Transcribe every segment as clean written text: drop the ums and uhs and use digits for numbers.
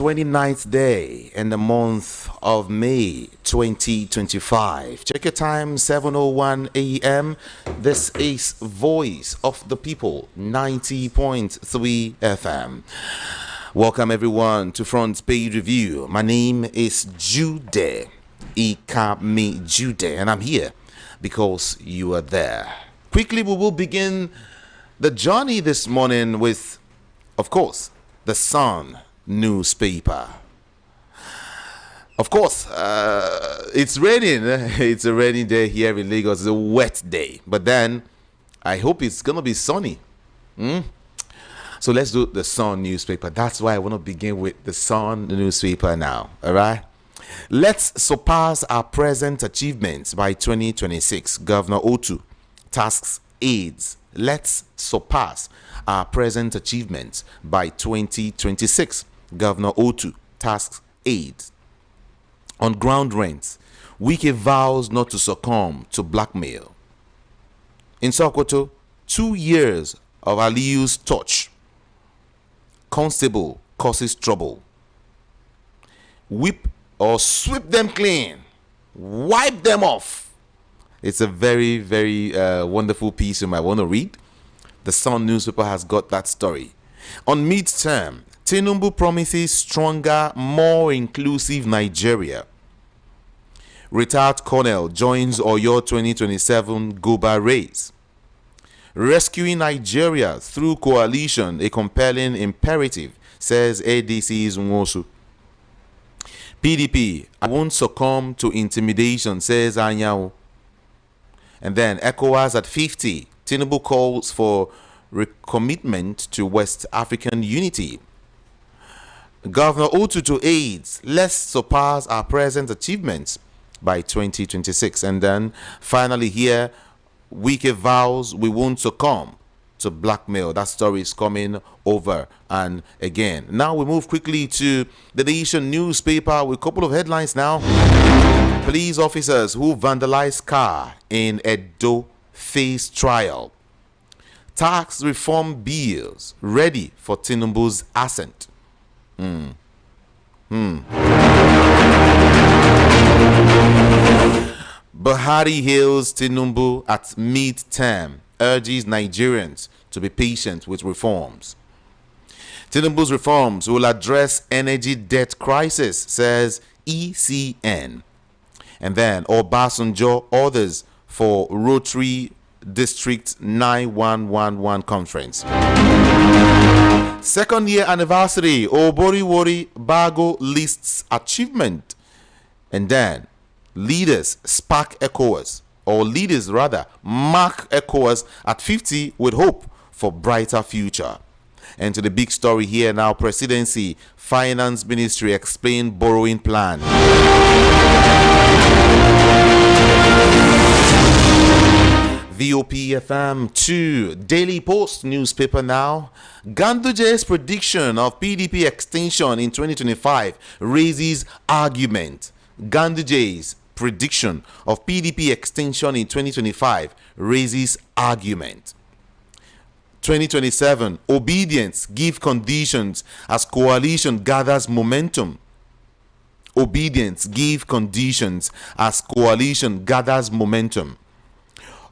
29th day in the month of May 2025. Check your time, 7:01 a.m. This is Voice of the People, 90.3 FM. Welcome everyone to Front Page Review. My name is Jude Ikame Jude, and I'm here because you are there. Quickly, we will begin the journey this morning with, of course, the Sun newspaper. Of course, it's raining. It's a rainy day here in Lagos. It's a wet day, but then I hope it's gonna be sunny. So let's do the Sun newspaper. That's why I want to begin with the Sun newspaper now. All right. Let's surpass our present achievements by 2026. Governor Otu tasks aides. Let's surpass our present achievements by 2026. Governor Otu tasks aides. On ground rents, Wike vows not to succumb to blackmail. In Sokoto, 2 years of Aliyu's touch. Constable causes trouble. Whip or sweep them clean. Wipe them off. It's a very, very wonderful piece you might want to read. The Sun newspaper has got that story. On midterm, Tinubu promises stronger, more inclusive Nigeria. Retired Colonel joins Oyo 2027 Goba race. Rescuing Nigeria through coalition, a compelling imperative, says ADC's Nwosu. PDP, I won't succumb to intimidation, says Anyao. And then ECOWAS at 50, Tinubu calls for recommitment to West African unity. Governor Otu to aides, let's surpass our present achievements by 2026. And then finally here, Wike vows we won't succumb to blackmail. That story is coming over and again. Now we move quickly to the Nation newspaper with a couple of headlines now. Police officers who vandalized car in Edo face trial. Tax reform bills ready for Tinubu's assent. Buhari hails Tinubu at mid-term, urges Nigerians to be patient with reforms. Tinubu's reforms will address energy debt crisis, says ECN. And then Obasanjo orders for Rotary District 9111 conference. Second year anniversary, Oboriwori Bago lists achievement. And then leaders mark ECOWAS at 50 with hope for brighter future. And to the big story here now, Presidency, Finance Ministry explain borrowing plan. VOP FM 2, Daily Post newspaper now. Ganduje's prediction of PDP extension in 2025 raises argument. Ganduje's prediction of PDP extension in 2025 raises argument. 2027, obedience give conditions as coalition gathers momentum. Obedience give conditions as coalition gathers momentum.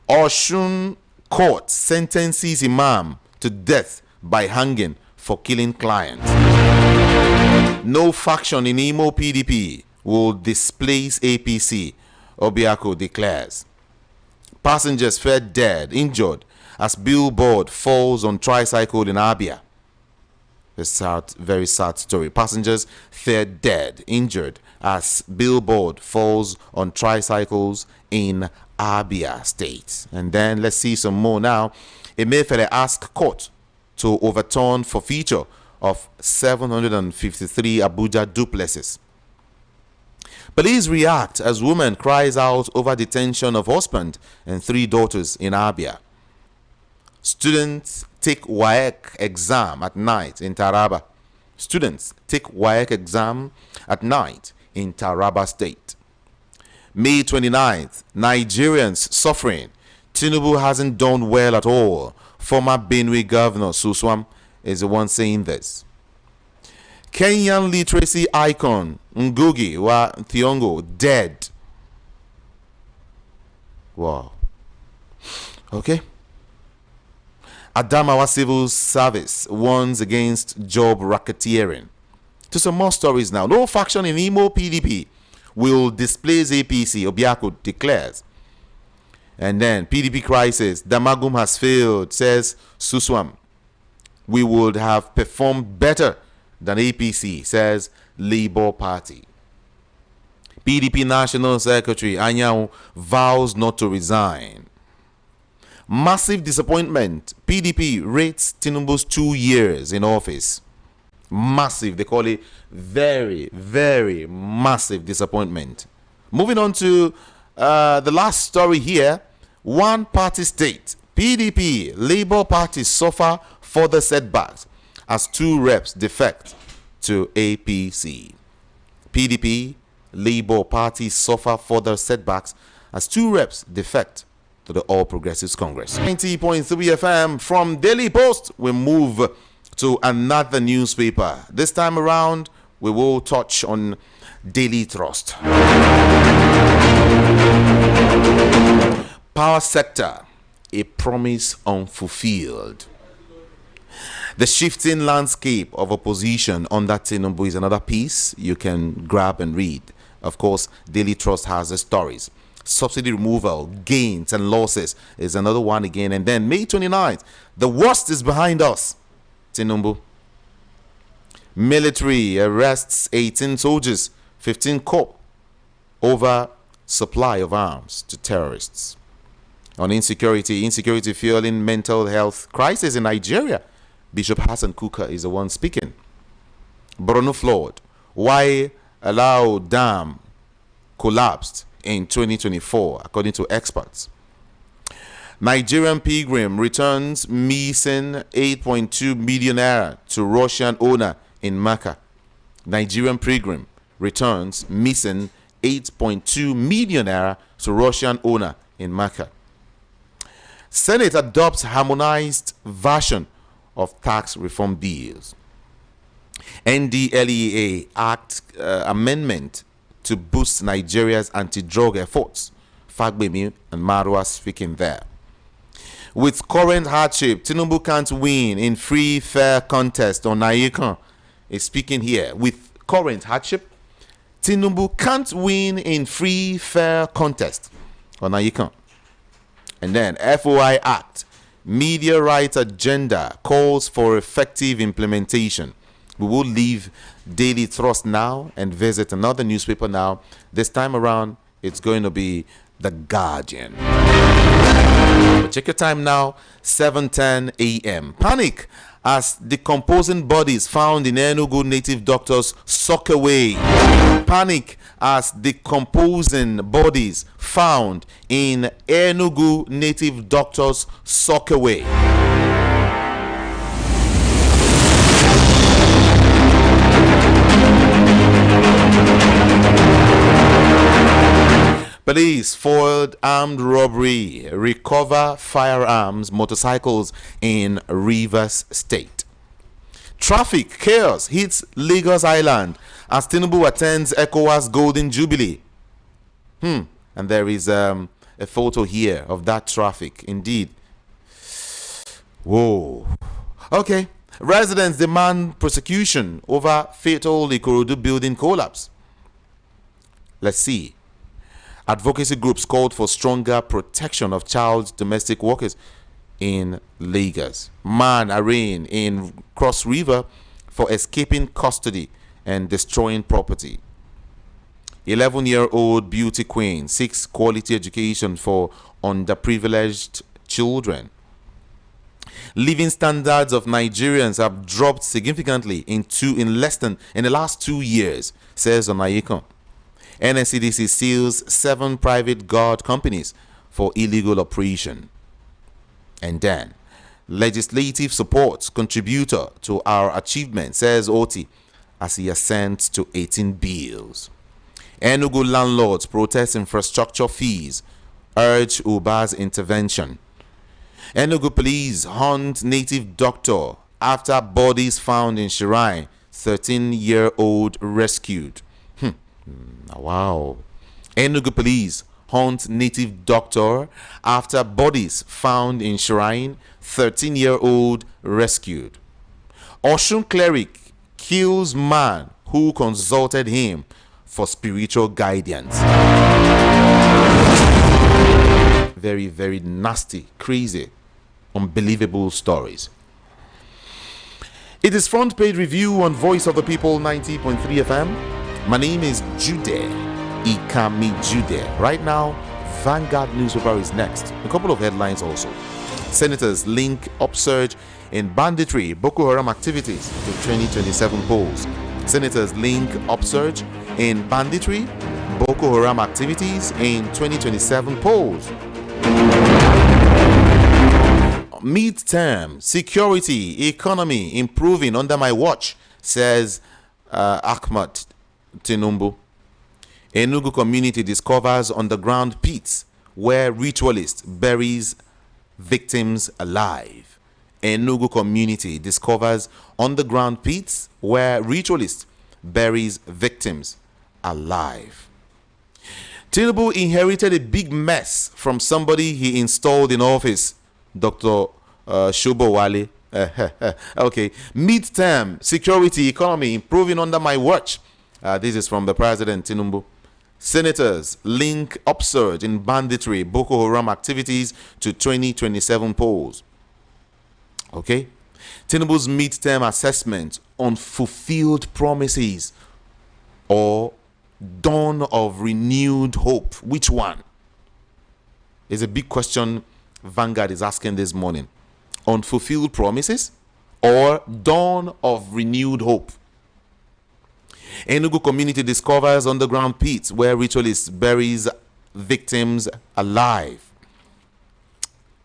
Osun court sentences imam to death by hanging for killing client. No faction in Imo PDP will displace APC, Obiako declares. Passengers fed dead, injured as billboard falls on tricycle in Abia. A very sad story. Passengers fared dead, injured as billboard falls on tricycles in Abia State. And then let's see some more now. Emefiele asked court to overturn forfeiture of 753 Abuja duplexes. Police react as woman cries out over detention of husband and 3 daughters in Abia. Students take WAEC exam at night in Taraba. Students take WAEC exam at night in Taraba State. May 29th, Nigerians suffering. Tinubu hasn't done well at all. Former Benue Governor Suswam is the one saying this. Kenyan literacy icon Ngugi wa Thiong'o dead. Wow. Okay. Adamawa Civil Service warns against job racketeering. To some more stories now. No faction in Imo PDP will displace APC, Obiako declares. And then PDP crisis. Damagum has failed, says Suswam. We would have performed better than APC, says Labour Party. PDP National Secretary Anyao vows not to resign. Massive disappointment. PDP rates Tinubu's 2 years in office. Massive. They call it very, very massive disappointment. Moving on to the last story here. One party state. PDP, Labour Party suffer further setbacks as 2 reps defect to APC. PDP, Labour Party suffer further setbacks as 2 reps defect to the All Progressives Congress. 90.3 FM from Daily Post. We move to another newspaper. This time around, we will touch on Daily Trust. Power sector, a promise unfulfilled. The shifting landscape of opposition under Tinubu is another piece you can grab and read. Of course, Daily Trust has the stories. Subsidy removal, gains and losses is another one again. And then May 29th, the worst is behind us. Tinubu. Military arrests 18 soldiers, 15 caught over supply of arms to terrorists. On insecurity fueling mental health crisis in Nigeria. Bishop Hassan Kuka is the one speaking. Borno flood. Why allow dam collapsed in 2024, according to experts. Nigerian pilgrim returns missing 8.2 million naira to Russian owner in Mecca. Nigerian pilgrim returns missing 8.2 million naira to Russian owner in Mecca. Senate adopts harmonized version of tax reform bills. NDLEA Act amendment to boost Nigeria's anti-drug efforts. Fagbemi and Marwa speaking there. With current hardship, Tinubu can't win in free, fair contest on Nayekan is speaking here. With current hardship, Tinubu can't win in free, fair contest on Nayekan. And then FOI Act, media rights agenda calls for effective implementation. We will leave Daily Trust now and visit another newspaper now. This time around, it's going to be The Guardian. But check your time now, 7:10 a.m. Panic as decomposing bodies found in Enugu native doctors sock away. Panic as decomposing bodies found in Enugu native doctors sock away. Police foiled armed robbery, recover firearms, motorcycles in Rivers State. Traffic chaos hits Lagos Island as Tinubu attends ECOWAS Golden Jubilee. And there is a photo here of that traffic. Indeed. Whoa. Okay. Residents demand prosecution over fatal Ikorodu building collapse. Let's see. Advocacy groups called for stronger protection of child domestic workers in Lagos. Man arraigned in Cross River for escaping custody and destroying property. 11-year-old beauty queen seeks quality education for underprivileged children. Living standards of Nigerians have dropped significantly in the last 2 years, says Onayekon. NSCDC seals 7 private guard companies for illegal operation. And then, legislative support contributor to our achievement, says Oti, as he assents to 18 bills. Enugu landlords protest infrastructure fees, urge Uba's intervention. Enugu police hunt native doctor after bodies found in Shrine, 13-year-old rescued. Wow. Enugu police hunt native doctor after bodies found in shrine. 13-year-old rescued. Oshun cleric kills man who consulted him for spiritual guidance. Very, very nasty, crazy, unbelievable stories. It is front page review on Voice of the People 90.3 FM. My name is Jude Ikami Jude. Right now, Vanguard newspaper is next. A couple of headlines also. Senators link upsurge in banditry, Boko Haram activities to 2027 polls. Senators link upsurge in banditry, Boko Haram activities in 2027 polls. Mid-term security economy improving under my watch, says Ahmad Tinubu. Enugu community discovers underground pits where ritualist buries victims alive. Enugu community discovers underground pits where ritualist buries victims alive. Tinubu inherited a big mess from somebody he installed in office, Dr. Shobowale. Okay. Mid-term security economy improving under my watch. This is from the President Tinubu. Senators link upsurge in banditry, Boko Haram activities to 2027 polls. Okay. Tinubu's mid-term assessment on fulfilled promises or dawn of renewed hope. Which one? Is a big question Vanguard is asking this morning. Unfulfilled promises or dawn of renewed hope? Enugu community discovers underground pits where ritualists buries victims alive.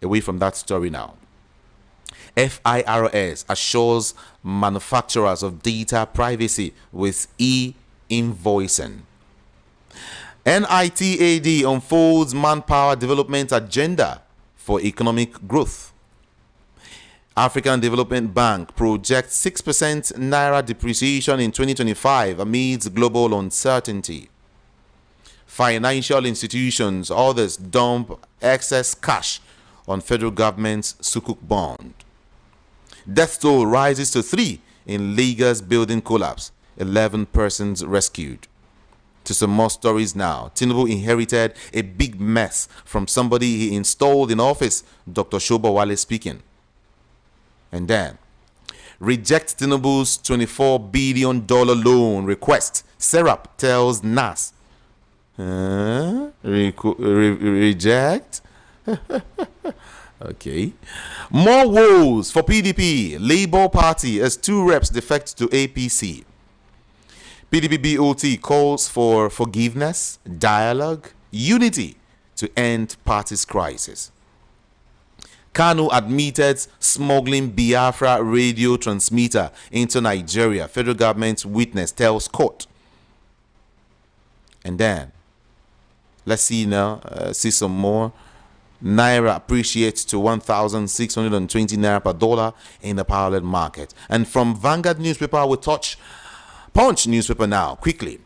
Away from that story now. FIRS assures manufacturers of data privacy with e-invoicing. NITAD unfolds manpower development agenda for economic growth. African Development Bank projects 6% naira depreciation in 2025 amidst global uncertainty. Financial institutions, others dump excess cash on federal government's Sukuk bond. Death toll rises to 3 in Lagos building collapse. 11 persons rescued. To some more stories now. Tinubu inherited a big mess from somebody he installed in office, Dr. Shobowale speaking. And then, reject Tinubu's $24 billion loan request. Serap tells NAS. Reject? Okay. More woes for PDP. Labour Party as 2 reps defect to APC. PDP BOT calls for forgiveness, dialogue, unity to end party's crisis. Kanu admitted smuggling Biafra radio transmitter into Nigeria. Federal government witness tells court. And then, let's see now, see some more. Naira appreciates to 1,620 naira per dollar in the parallel market. And from Vanguard newspaper, we touch Punch newspaper now, quickly.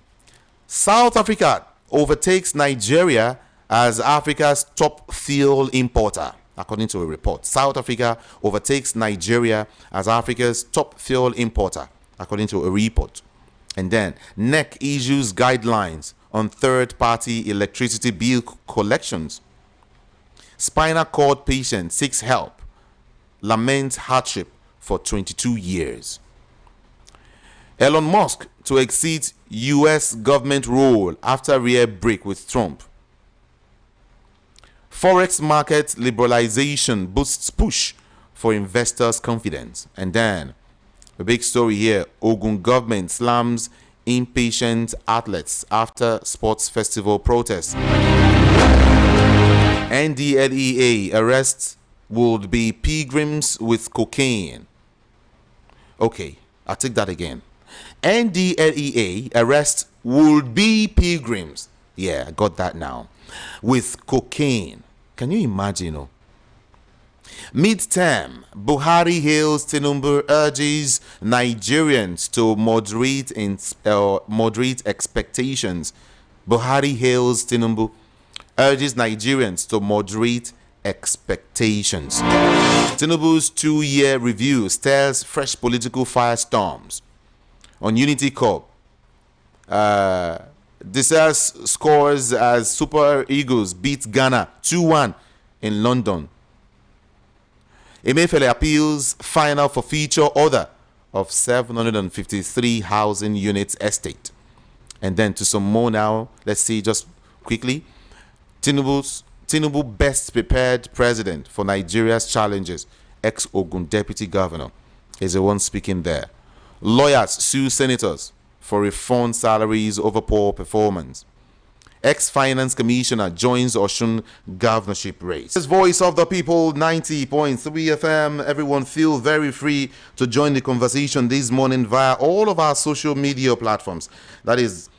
South Africa overtakes Nigeria as Africa's top fuel importer. According to a report, South Africa overtakes Nigeria as Africa's top fuel importer, according to a report. And then, NEC issues guidelines on third-party electricity bill collections. Spinal cord patient seeks help, laments hardship for 22 years. Elon Musk to exceed U.S. government role after rear break with Trump. Forex market liberalization boosts push for investors' confidence. And then, a big story here. Ogun government slams impatient athletes after sports festival protests. NDLEA arrests would-be pilgrims with cocaine. Okay, I'll take that again. NDLEA arrests would-be pilgrims. Yeah, I got that now. With cocaine. Can you imagine? Mid-term, Buhari hails Tinubu, urges Nigerians to moderate expectations. Buhari hails Tinubu, urges Nigerians to moderate expectations. Tinubu's 2-year review stirs fresh political firestorms. On Unity Cup, Desas scores as Super Eagles beat Ghana 2-1 in London. Emefiele appeals final for future order of 753 housing units estate. And then to some more now. Let's see just quickly. Tinubu best prepared president for Nigeria's challenges. Ex-Ogun deputy governor is the one speaking there. Lawyers sue senators for refund salaries over poor performance. Ex-finance commissioner joins Osun governorship race. This Voice of the People, 90.3 FM. Everyone feel very free to join the conversation this morning via all of our social media platforms. That is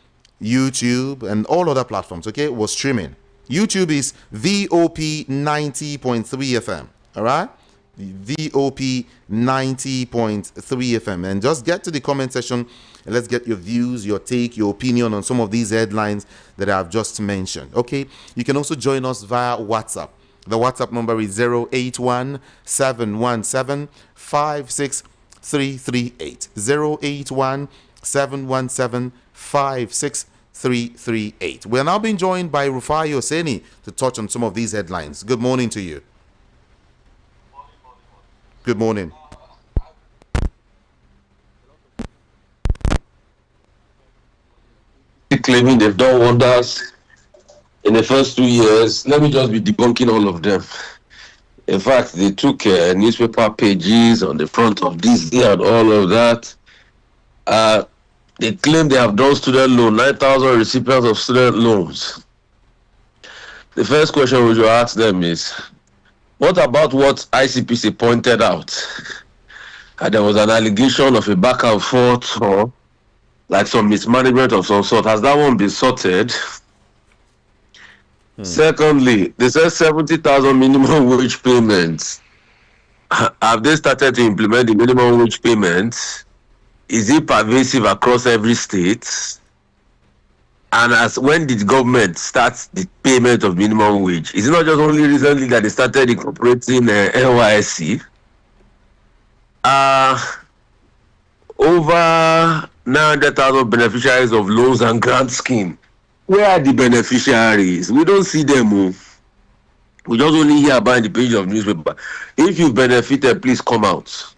YouTube and all other platforms, okay? We're streaming. YouTube is VOP 90.3 FM, all right? VOP 90.3 FM. And just get to the comment section and let's get your views, your take, your opinion on some of these headlines that I've just mentioned. Okay, you can also join us via WhatsApp. The WhatsApp number is 081 717 56338. 081 717 56338. We are now being joined by Rufai Oseni to touch on some of these headlines. Good morning to you. Good morning. Claiming they've done wonders in the first 2 years. Let me just be debunking all of them. In fact, they took newspaper pages on the front of this and all of that. They claim they have done student loan, 9,000 recipients of student loans. The first question we should ask them is, what about what ICPC pointed out? There was an allegation of a back and forth or like some mismanagement of some sort. Has that one been sorted? Secondly, they said 70,000 minimum wage payments. Have they started to implement the minimum wage payments? Is it pervasive across every state? And when did government start the payment of minimum wage? Is it not just only recently that they started incorporating NYSC? Over 900,000 beneficiaries of loans and grant scheme. Where are the beneficiaries? We don't see them. We just only hear about the page of newspaper. If you benefited, please come out.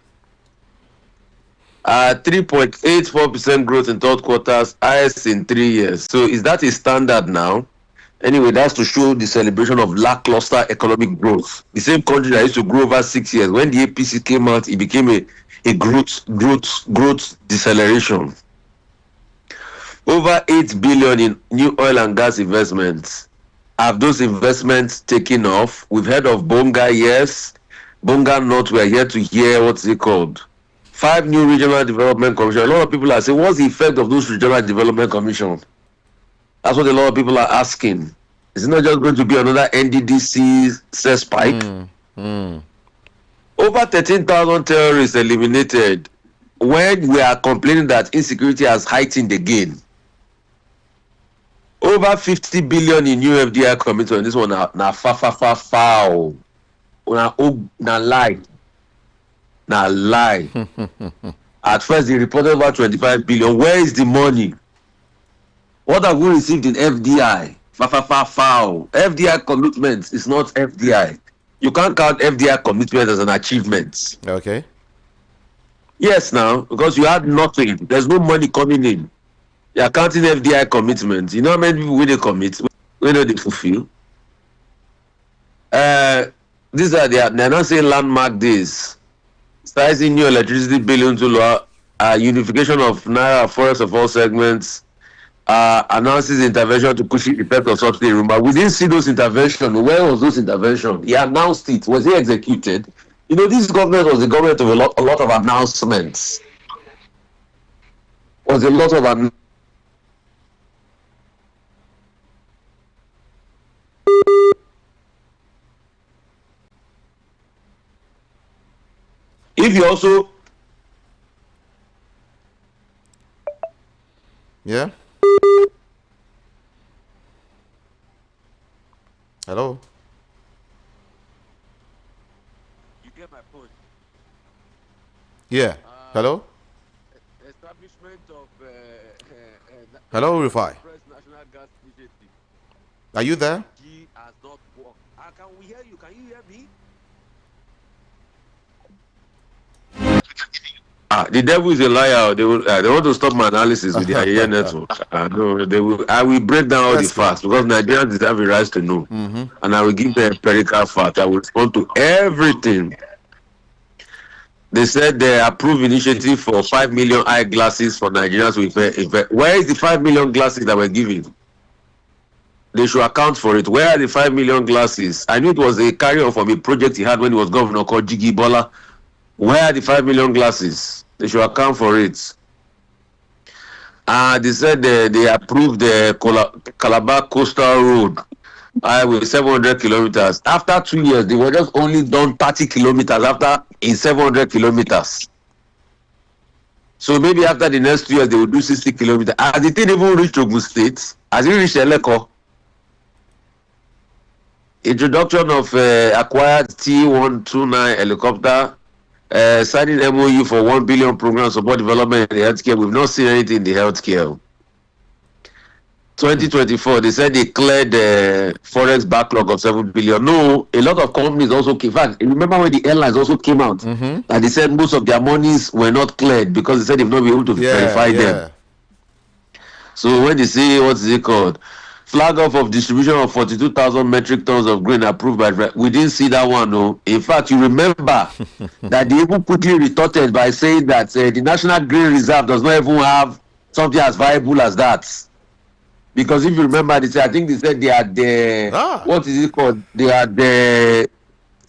3.84% growth in third quarters, highest in 3 years. So is that a standard now? Anyway, that's to show the celebration of lackluster economic growth. The same country that used to grow over 6 years. When the APC came out, it became a growth deceleration. Over 8 billion in new oil and gas investments. Have those investments taken off? We've heard of Bonga, yes. Bonga North, we are here to hear what's it called. 5 new regional development commission. A lot of people are saying, what's the effect of those regional development commission? That's what a lot of people are asking. Is it not just going to be another NDDC cess pipe? Over 13,000 terrorists eliminated when we are complaining that insecurity has heightened again. Over 50 billion in new FDI commitment. This one na foul. Na lie. Na lie. At first they reported over 25 billion. Where is the money? What have we received in FDI? Foul. FDI commitment is not FDI. You can't count FDI commitment as an achievement. Okay. Yes, now, because you had nothing. There's no money coming in. You're counting FDI commitments. You know how many people will they commit? When do they fulfill? These are they're not saying landmark days. Sizing new electricity bill into law, unification of Naira forex of all segments, announces intervention to cushion the effect of subsidy room. But we didn't see those interventions. Where was those interventions? He announced it. Was he executed? You know, this government was the government of a lot of announcements. Was a lot of If you also Yeah. Hello. you get my point. Yeah. Hello. Establishment of Hello, Rufai. National Gas Initiative. Are you there? G has not worked. Can we hear you? Can you hear me? The devil is a liar. They want to stop my analysis with their AI network. No, they will. I will break down all the facts because Nigerians deserve a right to know, and I will give them empirical facts. I will respond to everything. They said they approve initiative for 5 million eyeglasses for Nigerians with Where is the 5 million glasses that were given? They should account for it. Where are the 5 million glasses? I knew it was a carry-on from a project he had when he was governor called Jiggy Bola. Where are the 5 million glasses? They should account for it. They said they approved the Calabar Coastal Road with 700 kilometers. After 2 years, they were just only done 30 kilometers in 700 kilometers. So maybe after the next 2 years, they will do 60 kilometers. Has the thing even reached Ogun State? Has it reached Eleko? Introduction of acquired T-129 helicopter. Signing MOU for 1 billion program support development in the healthcare. We've not seen anything in the healthcare. 2024, they said they cleared the forex backlog of 7 billion. No, a lot of companies also came. In fact, remember when the airlines also came out and they said most of their monies were not cleared because they said they've not been able to verify them. So when they say, what is it called? Flag off of distribution of 42,000 metric tons of grain approved by. We didn't see that one, no. In fact, you remember that they even quickly retorted by saying that the National Grain Reserve does not even have something as viable as that. Because if you remember, I think they said they are the. What is it called? They are the.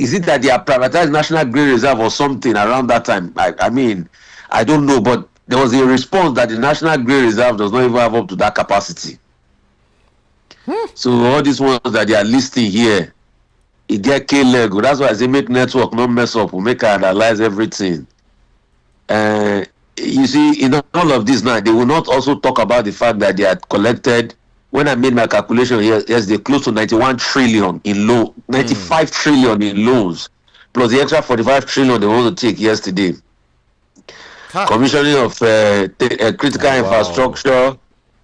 Is it that they are privatized National Grain Reserve or something around that time? I mean, I don't know, but there was a response that the National Grain Reserve does not even have up to that capacity. So all these ones that they are listing here, it get K-leg. That's why I say make network not mess up. We make analyze everything. You see, in all of this now, they will not also talk about the fact that they had collected. When I made my calculation here, yes, they close to 91 trillion in 95 trillion in loans, plus the extra 45 trillion they want to take yesterday. Commissioning of critical infrastructure.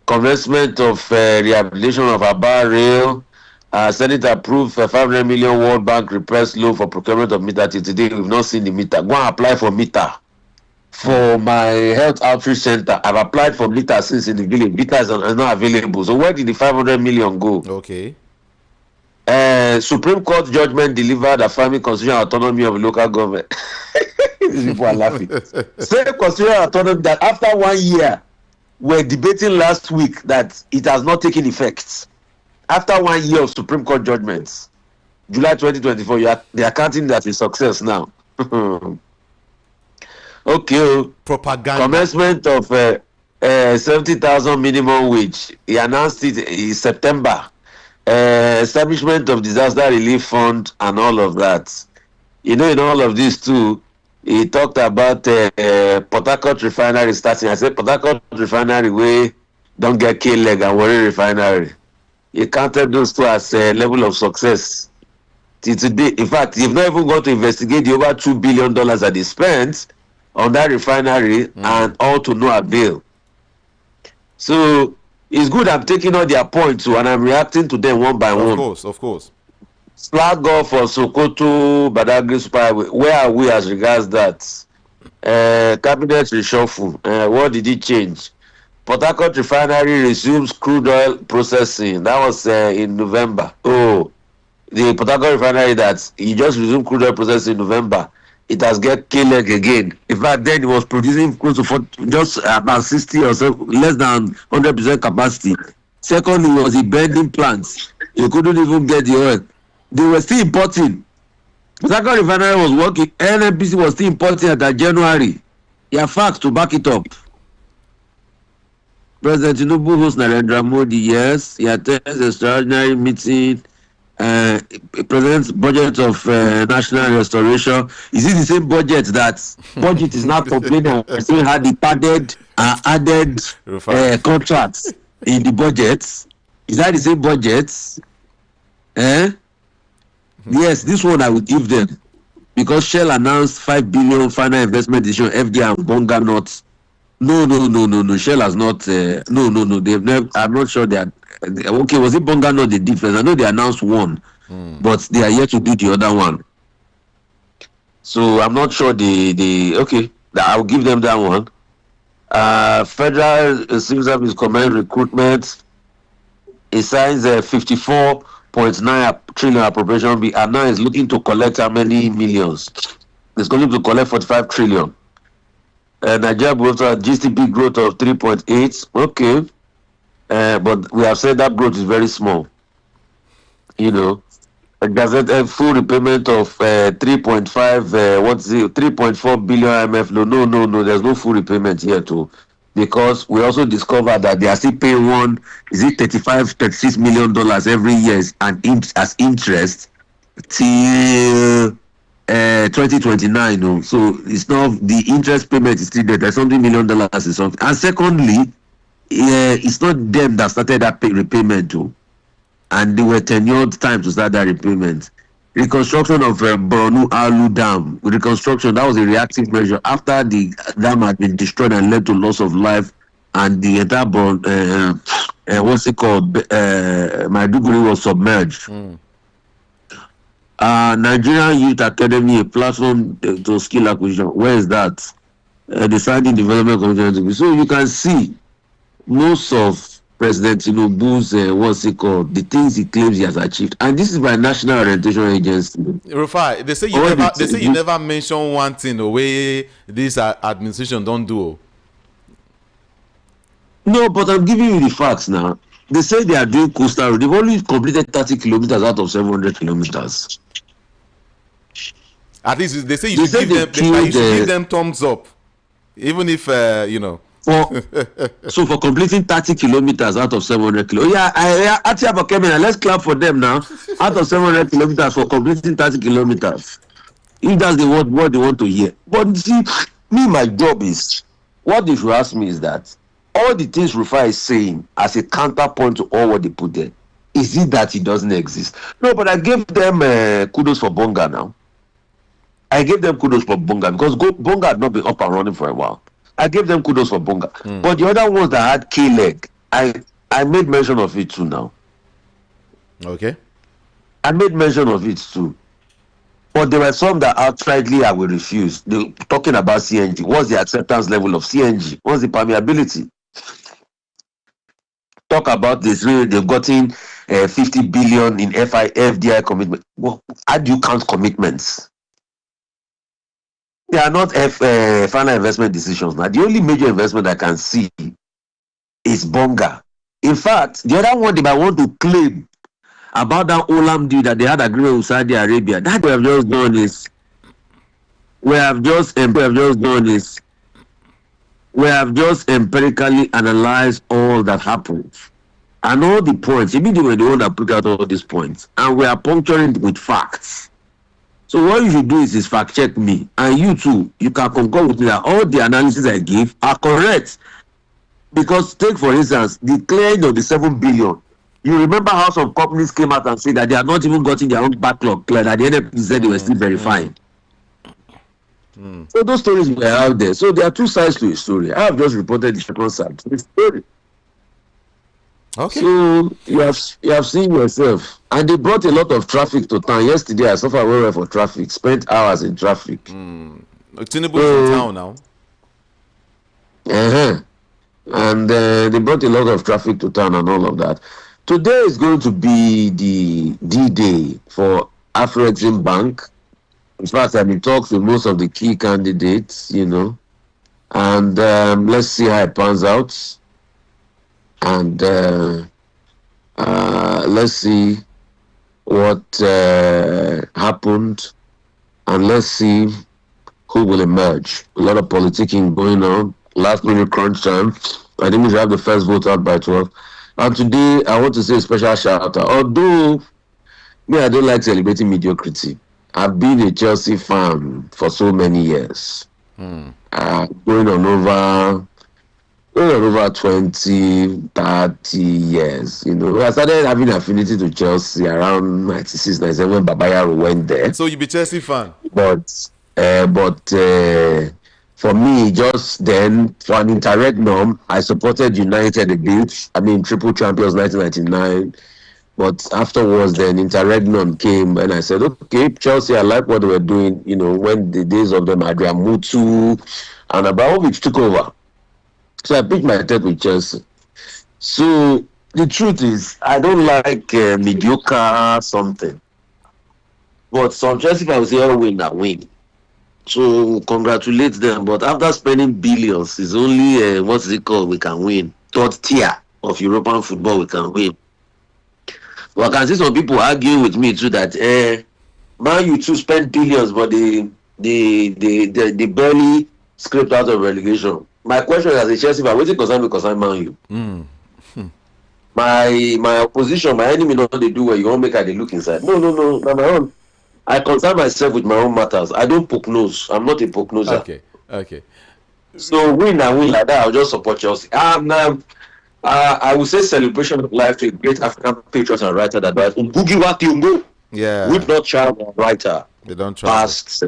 Commencement of rehabilitation of Aba Rail. Senate approved 500 million World Bank repressed loan for procurement of meter. Till today, we've not seen the meter. Go and apply for meter. For my health outreach center, I've applied for meter since in the village. Meter is not available. So where did the 500 million go? Okay. Supreme Court judgment delivered affirming constitutional autonomy of local government. These people are laughing. Same constitutional autonomy that after 1 year, we're debating last week that it has not taken effect. After 1 year of Supreme Court judgments, July 2024, they are counting that a success now. Okay. Propaganda. Commencement of 70,000 minimum wage. He announced it in September. Establishment of disaster relief fund and all of that. You know, in all of this too, he talked about Port Harcourt refinery starting. I said Port Harcourt refinery way don't get K-leg and Warri refinery. He counted those two as a level of success. Till today, in fact, they've not even got to investigate the over $2 billion that they spent on that refinery and all to no avail. So it's good I'm taking all their points too, and I'm reacting to them one by one. Of course. Flag off for Sokoto Badagry Superhighway. Where are we as regards that? Cabinet reshuffle. What did it change? Port Harcourt refinery resumes crude oil processing. That was in November. Oh, the Port Harcourt refinery that he just resumed crude oil processing in November. It has get K-leg again. In fact, then it was producing close to just about 60 or so, less than 100% capacity. Secondly, it was a bending plant. You couldn't even get the oil. They were still importing. Port Harcourt refinery was working. NNPC was still importing at January. There are facts to back it up. President Tinubu hosts Narendra Modi, yes. He attends extraordinary meeting President's budget of national restoration. Is it the same budget that budget is now complaining and saying had the added contracts in the budget? Is that the same budget? Yes, this one I will give them because Shell announced 5 billion final investment decision FDI and Bonga not. No. Shell has not. No. They've never. I'm not sure they are. Okay, was it Bonga not the difference? I know they announced one, but they are yet to do the other one. So I'm not sure okay. I'll give them that one. Federal Civil Service Command recruitment. It signs a 54.9 trillion appropriation bill, and now is looking to collect how many millions? It's going to collect 45 trillion. Nigeria growth GDP growth of 3.8. Okay, but we have said that growth is very small. You know, a full repayment of 3.5. What's it? 3.4 billion IMF loan. No. There's no full repayment here too, because we also discovered that they are still paying 36 million dollars every year as interest till 2029. So it's not the interest payment is still there. There's something $1 million is something. And secondly, it's not them that started that repayment too, and they were tenured time to start that repayment. Reconstruction of Borno Alu Dam, reconstruction, that was a reactive measure after the dam had been destroyed and led to loss of life, and the entire Maiduguri was submerged. Nigerian Youth Academy, a platform to skill acquisition. Where is that? Deciding development community. So you can see most of President Tinubu's the things he claims he has achieved, and this is by National Orientation Agency. Rufai, they say you never mention one thing the way this administration don't do. No, but I'm giving you the facts now. They say they are doing coastal road. They've only completed 30 kilometers out of 700 kilometers. At least they say you should give them thumbs up, even if So for completing 30 kilometers out of 700 kilometers. Yeah, let's clap for them now. Out of 700 kilometers for completing 30 kilometers. If that's what they want to hear. But see, my job is, what they should ask me is that all the things Rufai is saying as a counterpoint to all what they put there, is it that it doesn't exist? No, but I gave them kudos for Bonga now. I gave them kudos for Bonga because Bonga had not been up and running for a while. I gave them kudos for Bonga. But the other ones that had K-leg, I made mention of it too now. Okay. I made mention of it too. But there were some that outrightly I will refuse. They talking about CNG. What's the acceptance level of CNG? What's the permeability? Talk about this. They've gotten 50 billion in FDI commitment. Well, how do you count commitments? They are not final investment decisions. Now, the only major investment I can see is Bonga. In fact, the other one they might want to claim about that Olam deal that they had agreement with Saudi Arabia. That we have just done is we have just empirically analyzed all that happened and all the points. Immediately we're the one that put out all these points, and we are puncturing with facts. So what you should do is fact check me, and you too, you can concur with me that all the analysis I give are correct. Because take for instance the clearing of the 7 billion. You remember how some companies came out and said that they are not even gotten their own backlog cleared. At the end of the day, they were still verifying. So those stories were out there. So there are two sides to a story. I have just reported the second side to the story. Okay. So you have seen yourself, and they brought a lot of traffic to town. Yesterday, I suffered well for traffic. Spent hours in traffic. Tinubu is in town now. And they brought a lot of traffic to town and all of that. Today is going to be the D-Day for Afro-Exim Bank. In fact, I've been talking to most of the key candidates, and let's see how it pans out. And let's see what happened, and let's see who will emerge. A lot of politicking going on. Last minute crunch time. I think we should have the first vote out by 12. And today, I want to say a special shout out. Although Me, I don't like celebrating mediocrity. I've been a Chelsea fan for so many years. Going on over 20, 30 years. You know, I started having affinity to Chelsea around 96, 97 when Babayaro went there. So you be Chelsea fan? But for me, just then, for an interregnum, I supported United a bit. I mean, triple champions 1999. But afterwards, then interregnum came, and I said, okay, Chelsea, I like what they were doing. You know, when the days of them, Adrian Mutu and Abramovich took over. So I picked my tent with Chelsea. So the truth is, I don't like mediocre something. But some Chelsea fans say, win and win. So congratulate them. But after spending billions, it's only, what is it called, we can win. Third tier of European football, we can win. Well, I can see some people argue with me too that Man U too spend billions, but they barely scraped out of relegation. My question as a Chelsea fan, what's it concern Man U? My opposition, my enemy, know what they do where you won't make they look inside. No, not my own. I concern myself with my own matters. I don't poke nose. I'm not a poke noser. Okay. So win and win like that, I'll just support Chelsea. I would say celebration of life to a great African patriot and writer that died. Yeah. We've not traveled writer. They don't travel. Past.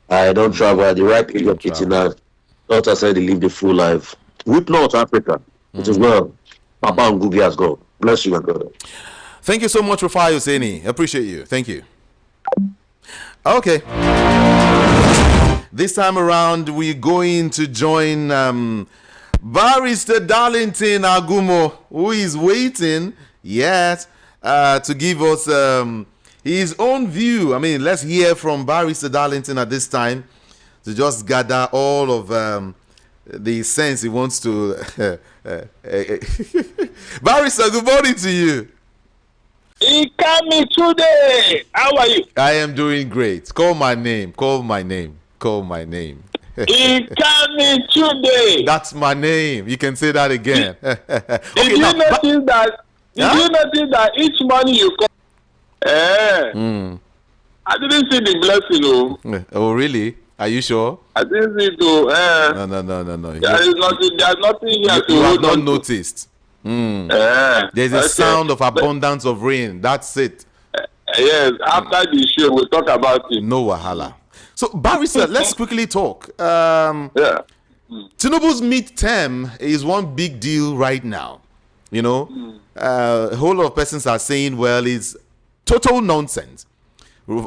I don't travel at the right age of 89. Not I said they live the full life. Weep not Africa. It is well. Papa and Gugi has gone. Bless you, my brother. Thank you so much, Rufai Oseni. Appreciate you. Thank you. Okay. This time around, we're going to join Barrister Darlington Agumo, who is waiting, to give us his own view. I mean, let's hear from Barrister Darlington at this time to just gather all of the sense he wants to. Barrister, good morning to you. Ikami today. How are you? I am doing great. Call my name. Ikami today. That's my name. You can say that again. Did you notice that each morning you call? I didn't see the blessing. Oh, really? Are you sure? I didn't see it. No. There's nothing here to you have hold not on noticed. There's a sound of abundance of rain. That's it. Yes, after the show, we'll talk about it. No wahala. So, Barrister, let's quickly talk. Tinubu's mid-term is one big deal right now. You know, a whole lot of persons are saying, well, it's total nonsense.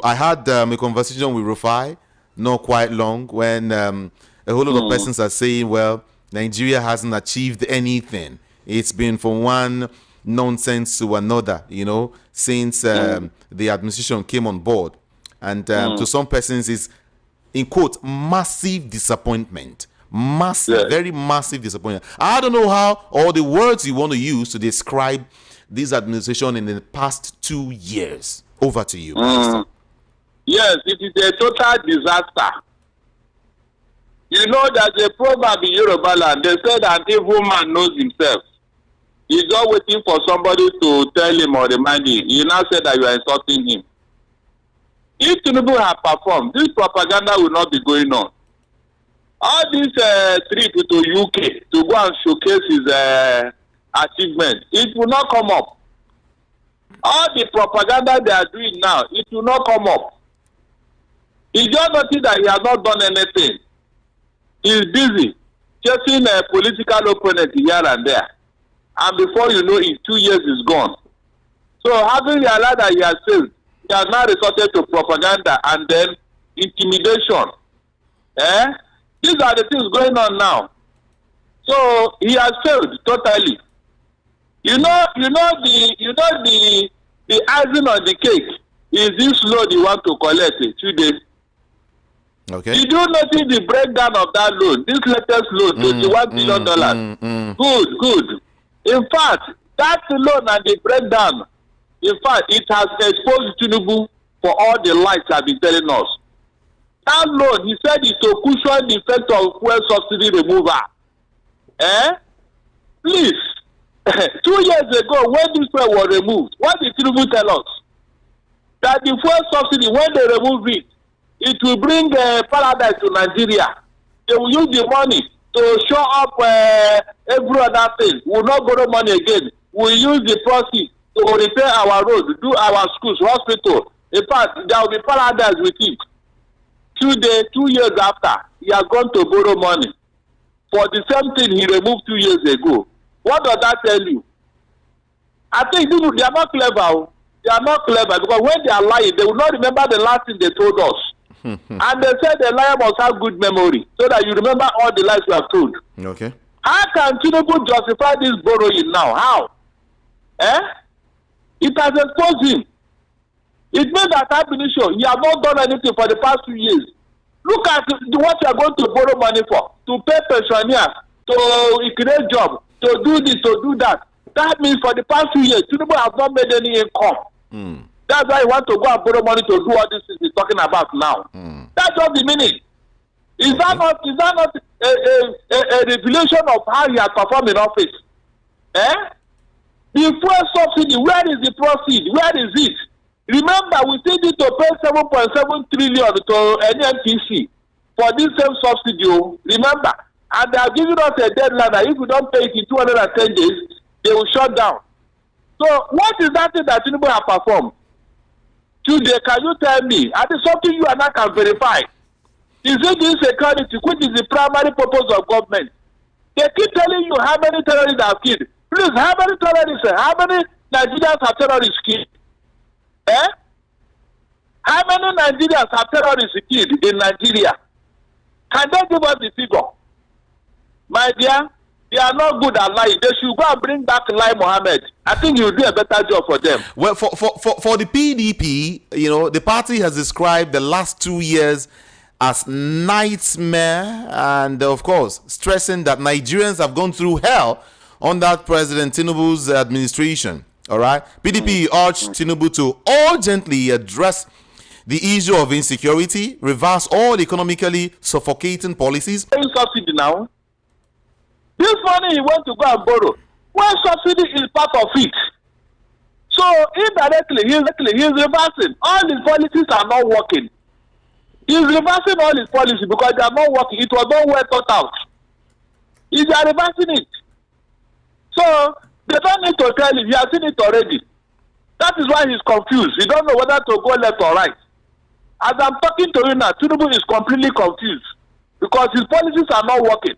I had a conversation with Rufai, not quite long, when a whole lot of persons are saying, well, Nigeria hasn't achieved anything. It's been from one nonsense to another, you know, since the administration came on board. And to some persons, it's, in quote, massive disappointment. Very massive disappointment. I don't know how, or the words you want to use to describe this administration in the past 2 years. Over to you. Yes, it is a total disaster. You know, there's a proverb in Yoruba land. They said an evil man knows himself. He's just waiting for somebody to tell him or remind him. You now say that you are insulting him. If Tinubu had performed, this propaganda will not be going on. All this trip to UK to go and showcase his achievement, it will not come up. All the propaganda they are doing now, it will not come up. He just noticed that he has not done anything. He's busy chasing a political opponent here and there. And before you know it, 2 years is gone. So having realized that he has failed, he has now resorted to propaganda and then intimidation. These are the things going on now. So he has failed totally. You know the icing on the cake is this load you want to collect in 2 days. Okay. Did you notice the breakdown of that loan? This latest loan, $21 billion. Good. In fact, that loan and the breakdown, in fact, it has exposed Tinubu for all the lies I've been telling us. That loan, he said, is to cushion the effect of fuel subsidy removal. Please, 2 years ago, when this fuel was removed, what did Tinubu tell us? that the fuel subsidy, when they remove it, it will bring paradise to Nigeria. They will use the money to show up every other thing. We will not borrow money again. We will use the proceeds to repair our roads, do our schools, hospital. In fact, there will be paradise with it. 2 years after, he has gone to borrow money for the same thing he removed 2 years ago. What does that tell you? I think they are not clever. They are not clever because when they are lying, they will not remember the last thing they told us. And they said the liar must have good memory so that you remember all the lies you have told. Okay. How can Tinubu justify this borrowing now? How? It has exposed him. It means that he has not done anything for the past 2 years. Look at what you are going to borrow money for. To pay pensioners, to create jobs, to do this, to do that. That means for the past 2 years, Tinubu has not made any income. That's why he wants to go and borrow money to do all these things he's talking about now. That's just the meaning. Is that not a revelation of how he has performed in office? The fuel subsidy, where is the proceed? Where is it? Remember, we still need to pay 7.7 trillion to NNPC for this same subsidy. Remember, and they are giving us a deadline that if we don't pay it in 210 days, they will shut down. So, what is that thing that Tinubu have performed? Today, can you tell me? And it's something you and I can verify. Is it insecurity, which is the primary purpose of government? They keep telling you how many terrorists have killed. Please, how many terrorists, how many Nigerians have terrorists killed? How many Nigerians have terrorists killed in Nigeria? Can they give us the figure? My dear, they are not good at lying. They should go and bring back Lai Mohammed. I think he will do a better job for them. Well, for the PDP, the party has described the last 2 years as nightmare, and of course, stressing that Nigerians have gone through hell under President Tinubu's administration. All right, PDP urged Tinubu to urgently address the issue of insecurity, reverse all economically suffocating policies. Subsidy now. This money he went to go and borrow. Well, subsidy is part of it. So indirectly, he's reversing. All his policies are not working. He's reversing all his policies because they are not working. It was not well thought out. He's reversing it. So they don't need to tell him. He has seen it already. That is why he's confused. He don't know whether to go left or right. As I'm talking to you now, Tinubu is completely confused because his policies are not working.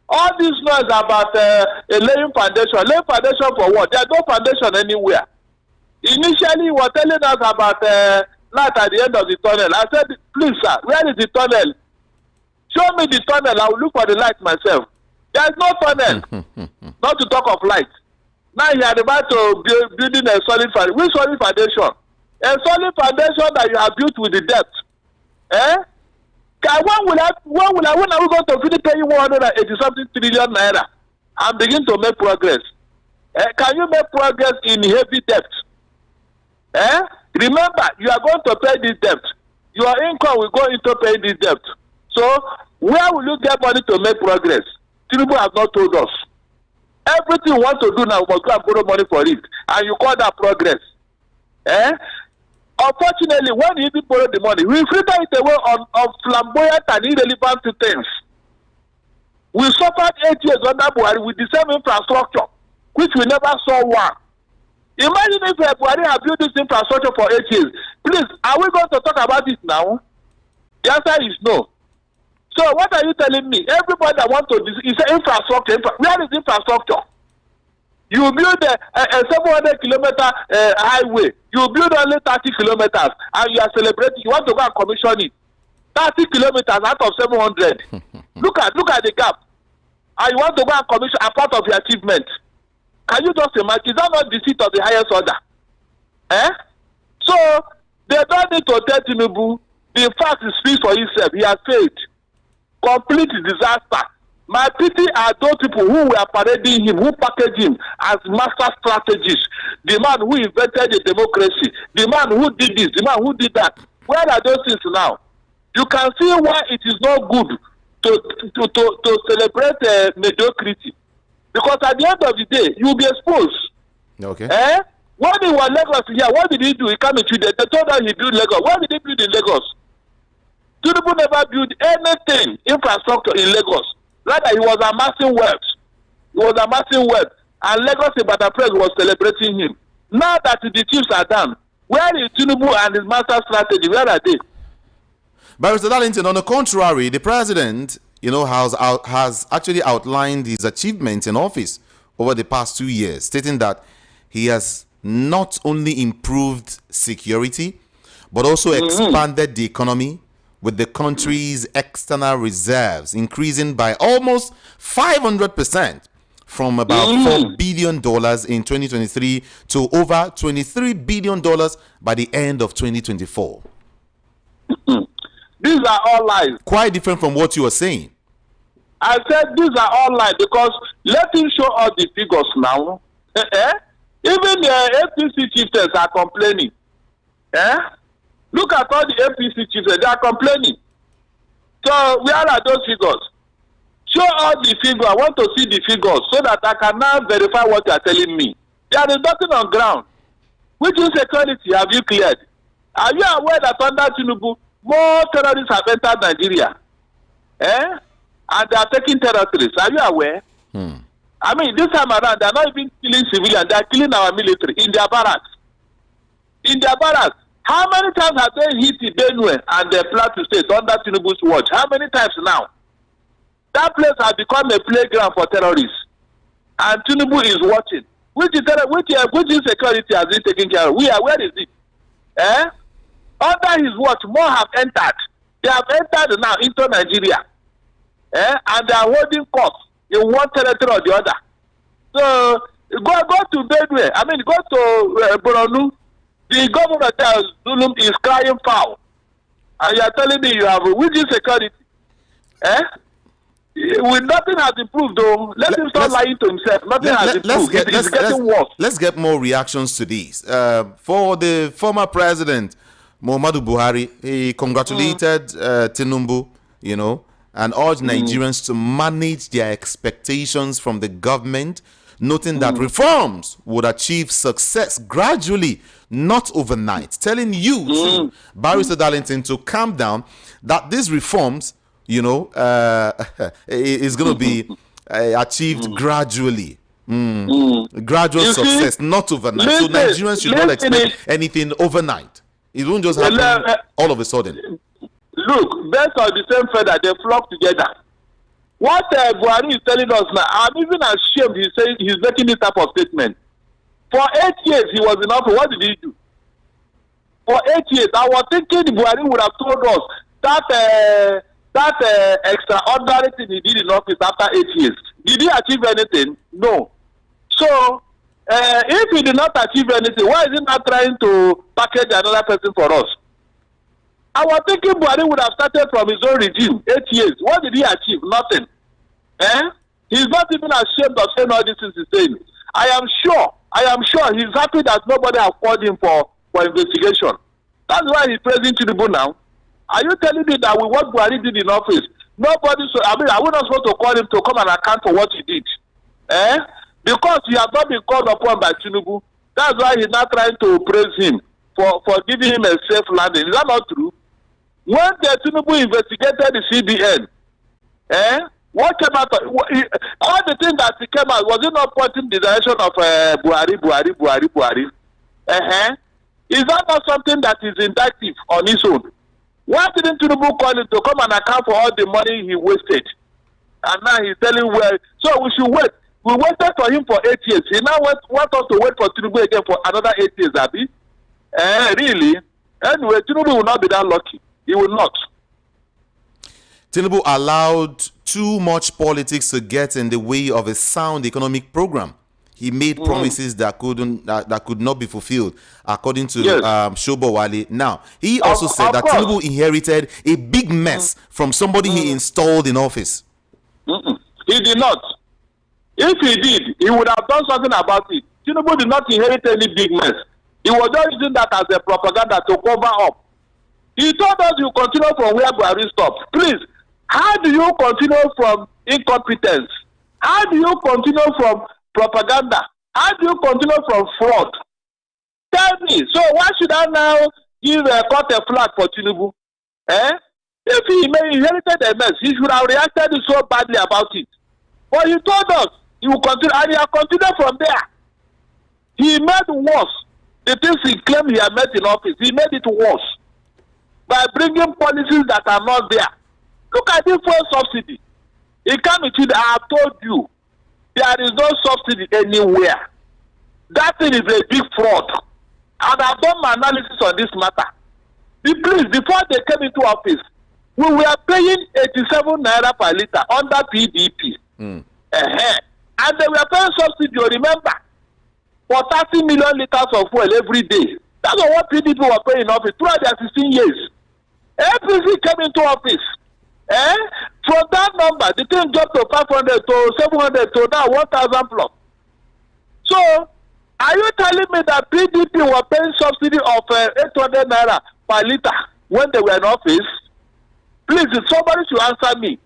All this noise about a laying foundation. Laying foundation for what? There's no foundation anywhere. Initially, he was telling us about light at the end of the tunnel. I said, please, sir, where is the tunnel? Show me the tunnel. I will look for the light myself. There's no tunnel. Not to talk of light. Now he had about to building a solid foundation. Which solid foundation? A solid foundation that you have built with the debt. When are we going to finish paying 180-something trillion naira and begin to make progress? Can you make progress in heavy debt? Remember, you are going to pay this debt. Your income will go into paying this debt. So, where will you get money to make progress? Tinubu has not told us. Everything you want to do now, we must go and borrow money for it. And you call that progress. Unfortunately, when he did borrow the money, we fritter it away on flamboyant and irrelevant things. We suffered 8 years under Buhari with the same infrastructure, which we never saw one. Imagine if Buhari had built this infrastructure for 8 years. Please, are we going to talk about it now? The answer is no. So what are you telling me? Everybody that wants to is infrastructure. Where is infrastructure? You build a 700-kilometer highway. You build only 30 kilometers, and you are celebrating. You want to go and commission it. 30 kilometers out of 700. Look at the gap. And you want to go and commission a part of your achievement. Can you just imagine? Is that not the seat of the highest order? So they don't need to tell Tinubu. The fact speaks for himself. He has failed. Complete disaster. My pity are those people who were parading him, who packaged him as master strategists. The man who invented the democracy, the man who did this, the man who did that. Where are those things now? You can see why it is not good to celebrate mediocrity. Because at the end of the day, you will be exposed. Okay. When he was Lagos here, what did he do? He came into they told us he built Lagos. What did he build in Lagos? Tinubu never built anything, infrastructure in Lagos. Rather, he was amassing wealth. He was amassing wealth. And Lagos Ibadan Press was celebrating him. Now that the chiefs are done, where is Tinubu and his master strategy? Where are they? Barrister Darlington, on the contrary, the president, has actually outlined his achievements in office over the past 2 years, stating that he has not only improved security, but also expanded the economy, with the country's external reserves increasing by almost 500%, from about $4 billion in 2023 to over $23 billion by the end of 2024. These are all lies. Quite different from what you are saying. I said these are all lies because let him show us the figures now. Even the APC chiefs are complaining. Look at all the APC chiefs, they are complaining. So where are those figures? Show us the figure. I want to see the figures so that I can now verify what you are telling me. There is nothing on ground. Which insecurity have you cleared? Are you aware that under Tinubu, more terrorists have entered Nigeria? And they are taking territories. Are you aware? I mean, this time around, they are not even killing civilians. They are killing our military in their barracks. In their barracks. How many times have they hit Benue and the Plateau State under Tinubu's watch? How many times now? That place has become a playground for terrorists. And Tinubu is watching. Which insecurity has he taken care of? Where is it? Under his watch, more have entered. They have entered now into Nigeria. And they are holding court in one territory or the other. So, go to Benue. I mean, go to Boronu. The governor of Zulum is crying foul. And you are telling me you have which insecurity? With nothing has improved, though. Let him stop lying to himself. Nothing has improved. It's getting worse. Let's get more reactions to these. For the former president, Muhammadu Buhari, he congratulated Tinubu, and urged Nigerians to manage their expectations from the government, noting that reforms would achieve success gradually, not overnight. Telling you, too, Barrister Darlington, to calm down, that these reforms, is going to be achieved gradually. Gradual success, not overnight. So Nigerians should not expect anything overnight. It won't just happen all of a sudden. Look, birds of the same feather, they flock together. What Buhari is telling us now, I'm even ashamed he's making this type of statement. For 8 years he was in office. What did he do? For 8 years, I was thinking Buhari would have told us that extraordinary thing he did in office after 8 years. Did he achieve anything? No. So, if he did not achieve anything, why is he not trying to package another person for us? I was thinking Buhari would have started from his own regime, 8 years. What did he achieve? Nothing. He's not even ashamed of saying all these things he's saying. I am sure he's happy that nobody has called him for investigation. That's why he's praising Tinubu now. Are you telling me that with what Buhari did in office, nobody, are we not supposed to call him to come and account for what he did? Because he has not been called upon by Tinubu. That's why he's not trying to praise him for giving him a safe landing. Is that not true? When the Tinubu investigated the CBN, what came out? All the things that came out, was it not pointing the direction of Buhari? Is that not something that is indictive on its own? Why didn't Tinubu call him to come and account for all the money he wasted? And now he's telling so we should wait. We waited for him for 8 years. He now wants us to wait for Tinubu again for another 8 years, Abi? Really? Anyway, Tinubu will not be that lucky. He will not. Tinubu allowed too much politics to get in the way of a sound economic program. He made promises that could not be fulfilled, according to Shobowale. Now, he also said that Tinubu inherited a big mess from somebody he installed in office. He did not. If he did, he would have done something about it. Tinubu did not inherit any big mess. He was just using that as a propaganda to cover up. He told us you continue from where Buhari stopped. Please, how do you continue from incompetence? How do you continue from propaganda? How do you continue from fraud? Tell me. So why should I now give a cut a flag for Tinubu? If he inherited a mess, he should have reacted so badly about it. But he told us he will continue, and he will continue from there. He made worse the things he claimed he had met in office. He made it worse by bringing policies that are not there. Look at this fuel subsidy. It can't be. I have told you, there is no subsidy anywhere. That thing is a big fraud. And I've done my analysis on this matter. Please, before they came into office, we were paying 87 naira per liter under PDP. And they were paying subsidy, remember, for 30 million liters of fuel every day. That's what PDP were paying in office throughout their 16 years. APC came into office. From that number, the thing dropped to 500 to 700 to now 1,000 plus. So, are you telling me that PDP were paying subsidy of 800 naira per liter when they were in office? Please, somebody should answer me.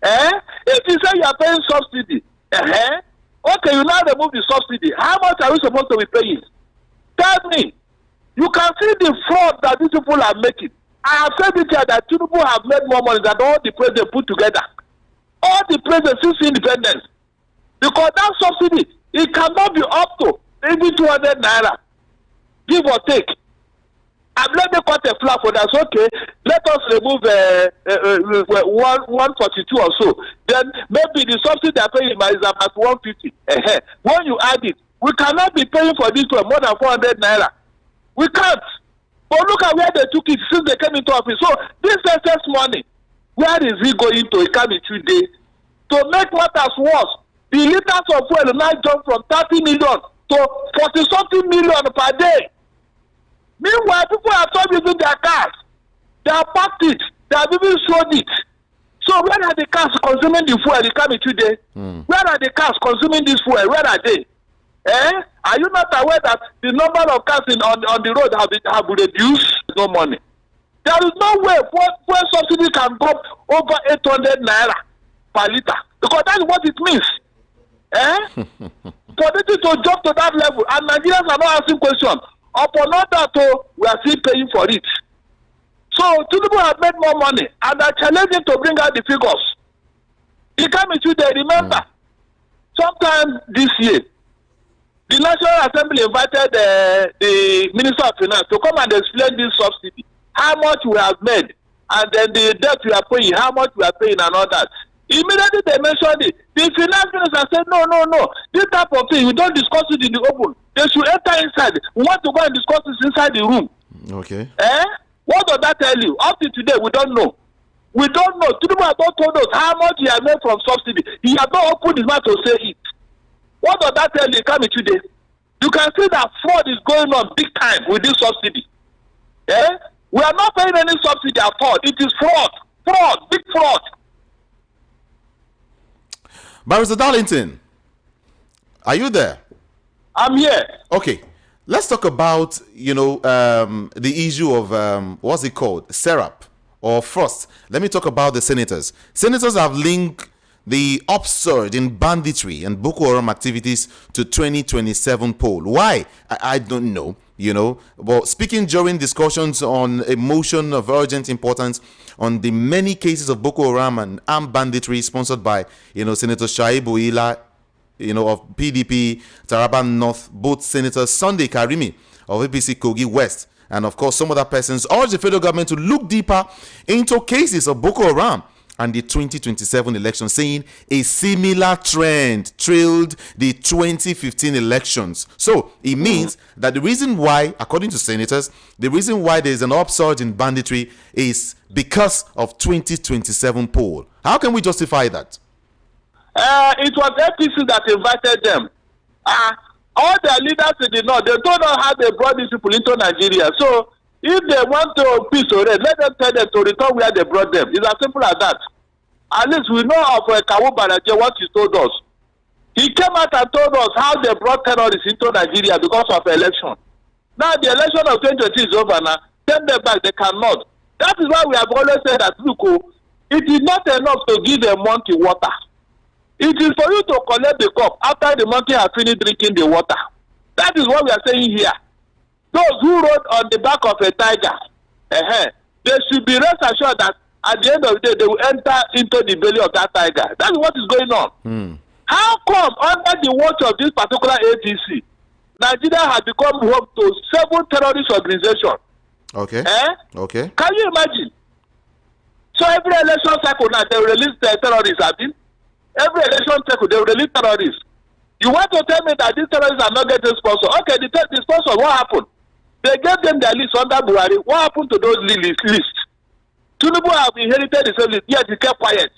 If you say you are paying subsidy, okay, you now remove the subsidy. How much are we supposed to be paying? Tell me. You can see the fraud that these people are making. I have said it here that Tinubu have made more money than all the presidents put together. All the presidents since independence. Because that subsidy, it cannot be up to maybe 200 naira. Give or take. And let me cut a flag for that. Okay, let us remove 142 or so. Then maybe the subsidy they're paying is about 150. When you add it, we cannot be paying for this one more than 400 naira. We can't. But look at where they took it since they came into office. So this excess money, where is it going to? It can be today. To make matters worse, the liters of fuel now jump from 30 million to 40-something million per day. Meanwhile, people are still using their cars. They have packed it. They have even sold it. So where are the cars consuming the fuel? They come in today. Where are the cars consuming this fuel? Where are they? Are you not aware that the number of cars on the road have reduced? No money. There is no way fuel subsidy can go over 800 naira per liter, because that is what it means. For this to jump to that level, and Nigerians are not asking questions. Upon that, we are still paying for it. So Tinubu have made more money, and are challenging to bring out the figures. He came into there. Remember, sometime this year, the National Assembly invited the Minister of Finance to come and explain this subsidy, how much we have made, and then the debt we are paying, how much we are paying, and all that. Immediately they mentioned it. The finance minister said, no. This type of thing, we don't discuss it in the open. They should enter inside. We want to go and discuss this inside the room. Okay. What does that tell you? Up to today, we don't know. We don't know. Tinubu has not told us how much he has made from subsidy. He has not opened his mouth to say it. What does that tell you? Coming today, you can see that fraud is going on big time with this subsidy. We are not paying any subsidy at all. It is fraud, big fraud. Barrister Darlington, are you there? I'm here. Okay, let's talk about the issue of what's it called, SERAP, or first, let me talk about the senators. Senators have linked the upsurge in banditry and Boko Haram activities to 2027 poll. Why? I don't know, But speaking during discussions on a motion of urgent importance on the many cases of Boko Haram and armed banditry sponsored by, Senator Shaibu Ila, of PDP, Taraba North, both Senators Sunday Karimi of APC Kogi West, and of course some other persons urged the federal government to look deeper into cases of Boko Haram and the 2027 election, saying a similar trend trailed the 2015 elections. So it means that the reason why, according to senators, the reason why there is an upsurge in banditry is because of 2027 poll. How can we justify that? It was APC that invited them. All their leaders in the north, they don't know how they brought these people into Nigeria. So if they want to peace already, let them tell them to return where they brought them. It's as simple as that. At least we know of Kawu Baraje, what he told us. He came out and told us how they brought terrorists into Nigeria because of election. Now the election of 2020 is over now. Send them back, they cannot. That is why we have always said that, look, it is not enough to give a monkey water. It is for you to collect the cup after the monkey has finished drinking the water. That is what we are saying here. those who rode on the back of a tiger, they should be rest assured that at the end of the day, they will enter into the belly of that tiger. That's what is going on. How come under the watch of this particular APC, Nigeria has become home to 7 terrorist organizations? Okay. Okay. Can you imagine? So every election cycle now, they will release terrorists, I mean. Every election cycle, they will release terrorists. You want to tell me that these terrorists are not getting sponsored? Okay, the sponsor, what happened? They gave them their list under Buhari. What happened to those lists? Tinubu have inherited the same list, yet he kept quiet.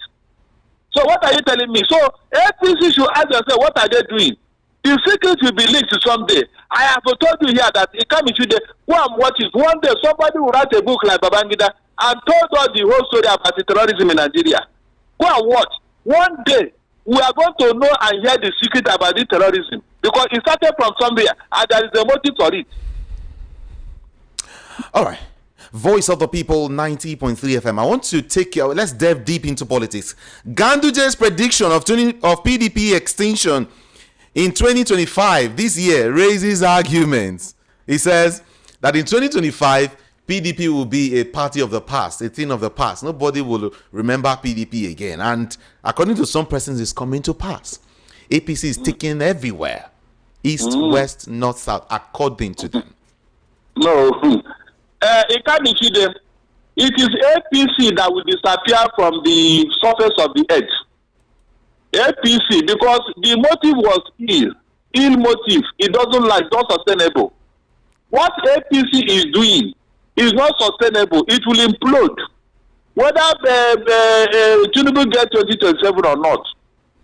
So what are you telling me? So APC should ask yourself, what are they doing? The secret will be leaked someday. I have told you here that it can't be today. Go and watch it. One day somebody will write a book like Babangida and told us the whole story about the terrorism in Nigeria. Go and watch. One day we are going to know and hear the secret about the terrorism because it started from somewhere and there is a motive for it. All right. Voice of the People 90.3 FM. I want to take you, let's delve deep into politics. Ganduje's prediction of PDP extinction in 2025 this year raises arguments. He says that in 2025 PDP will be a party of the past, a thing of the past. Nobody will remember PDP again. And according to some persons, it's coming to pass. APC is taken everywhere, east, west, north, south, according to them. No. It can't be them. It is APC that will disappear from the surface of the earth. APC, because the motive was ill motive. It doesn't like, not sustainable. What APC is doing is not sustainable. It will implode. Whether Tinubu get 2027 or not,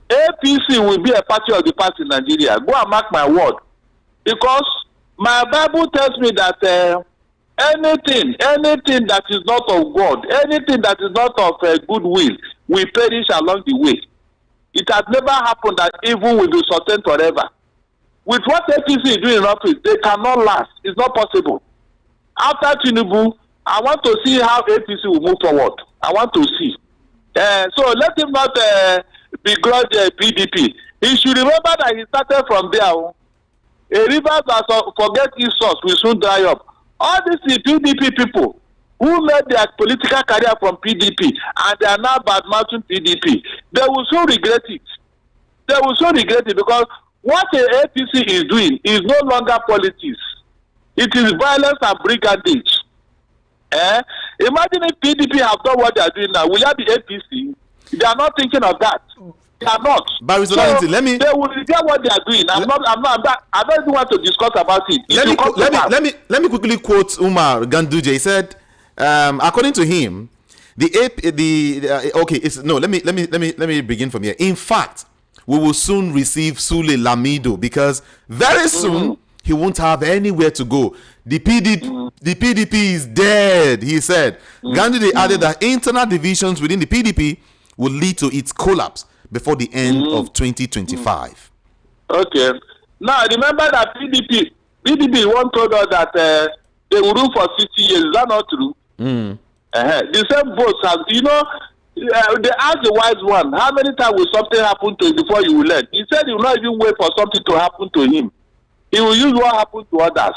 APC will be a party of the past in Nigeria. Go and mark my word. Because my Bible tells me that anything that is not of God, anything that is not of goodwill, will perish along the way. It has never happened that evil will be sustained forever. With what APC is doing in office, they cannot last. It's not possible. After Tinubu, I want to see how APC will move forward. I want to see. So let him not begrudge PDP. He should remember that he started from there. A river that forget its source will soon dry up. All these PDP people who made their political career from PDP and they are now bad-mouthing PDP, they will soon regret it. They will soon regret it because what the APC is doing is no longer politics. It is violence and brigandage. Imagine if PDP have done what they are doing now. Will that be APC? They are not thinking of that. They are not. But so they will regret what they are doing. I don't even want to discuss about it. Let me quickly quote Umar Ganduje. He said, according to him, let me begin from here. In fact, we will soon receive Sule Lamido because very soon he won't have anywhere to go. The PDP is dead, he said. Ganduje added that internal divisions within the PDP will lead to its collapse before the end of 2025. Okay. Now remember that PDP once told us that they will rule for 60 years. Is that not true? The same votes have, they asked the wise one, how many times will something happen to you before you will learn? He said he will not even wait for something to happen to him. He will use what happened to others.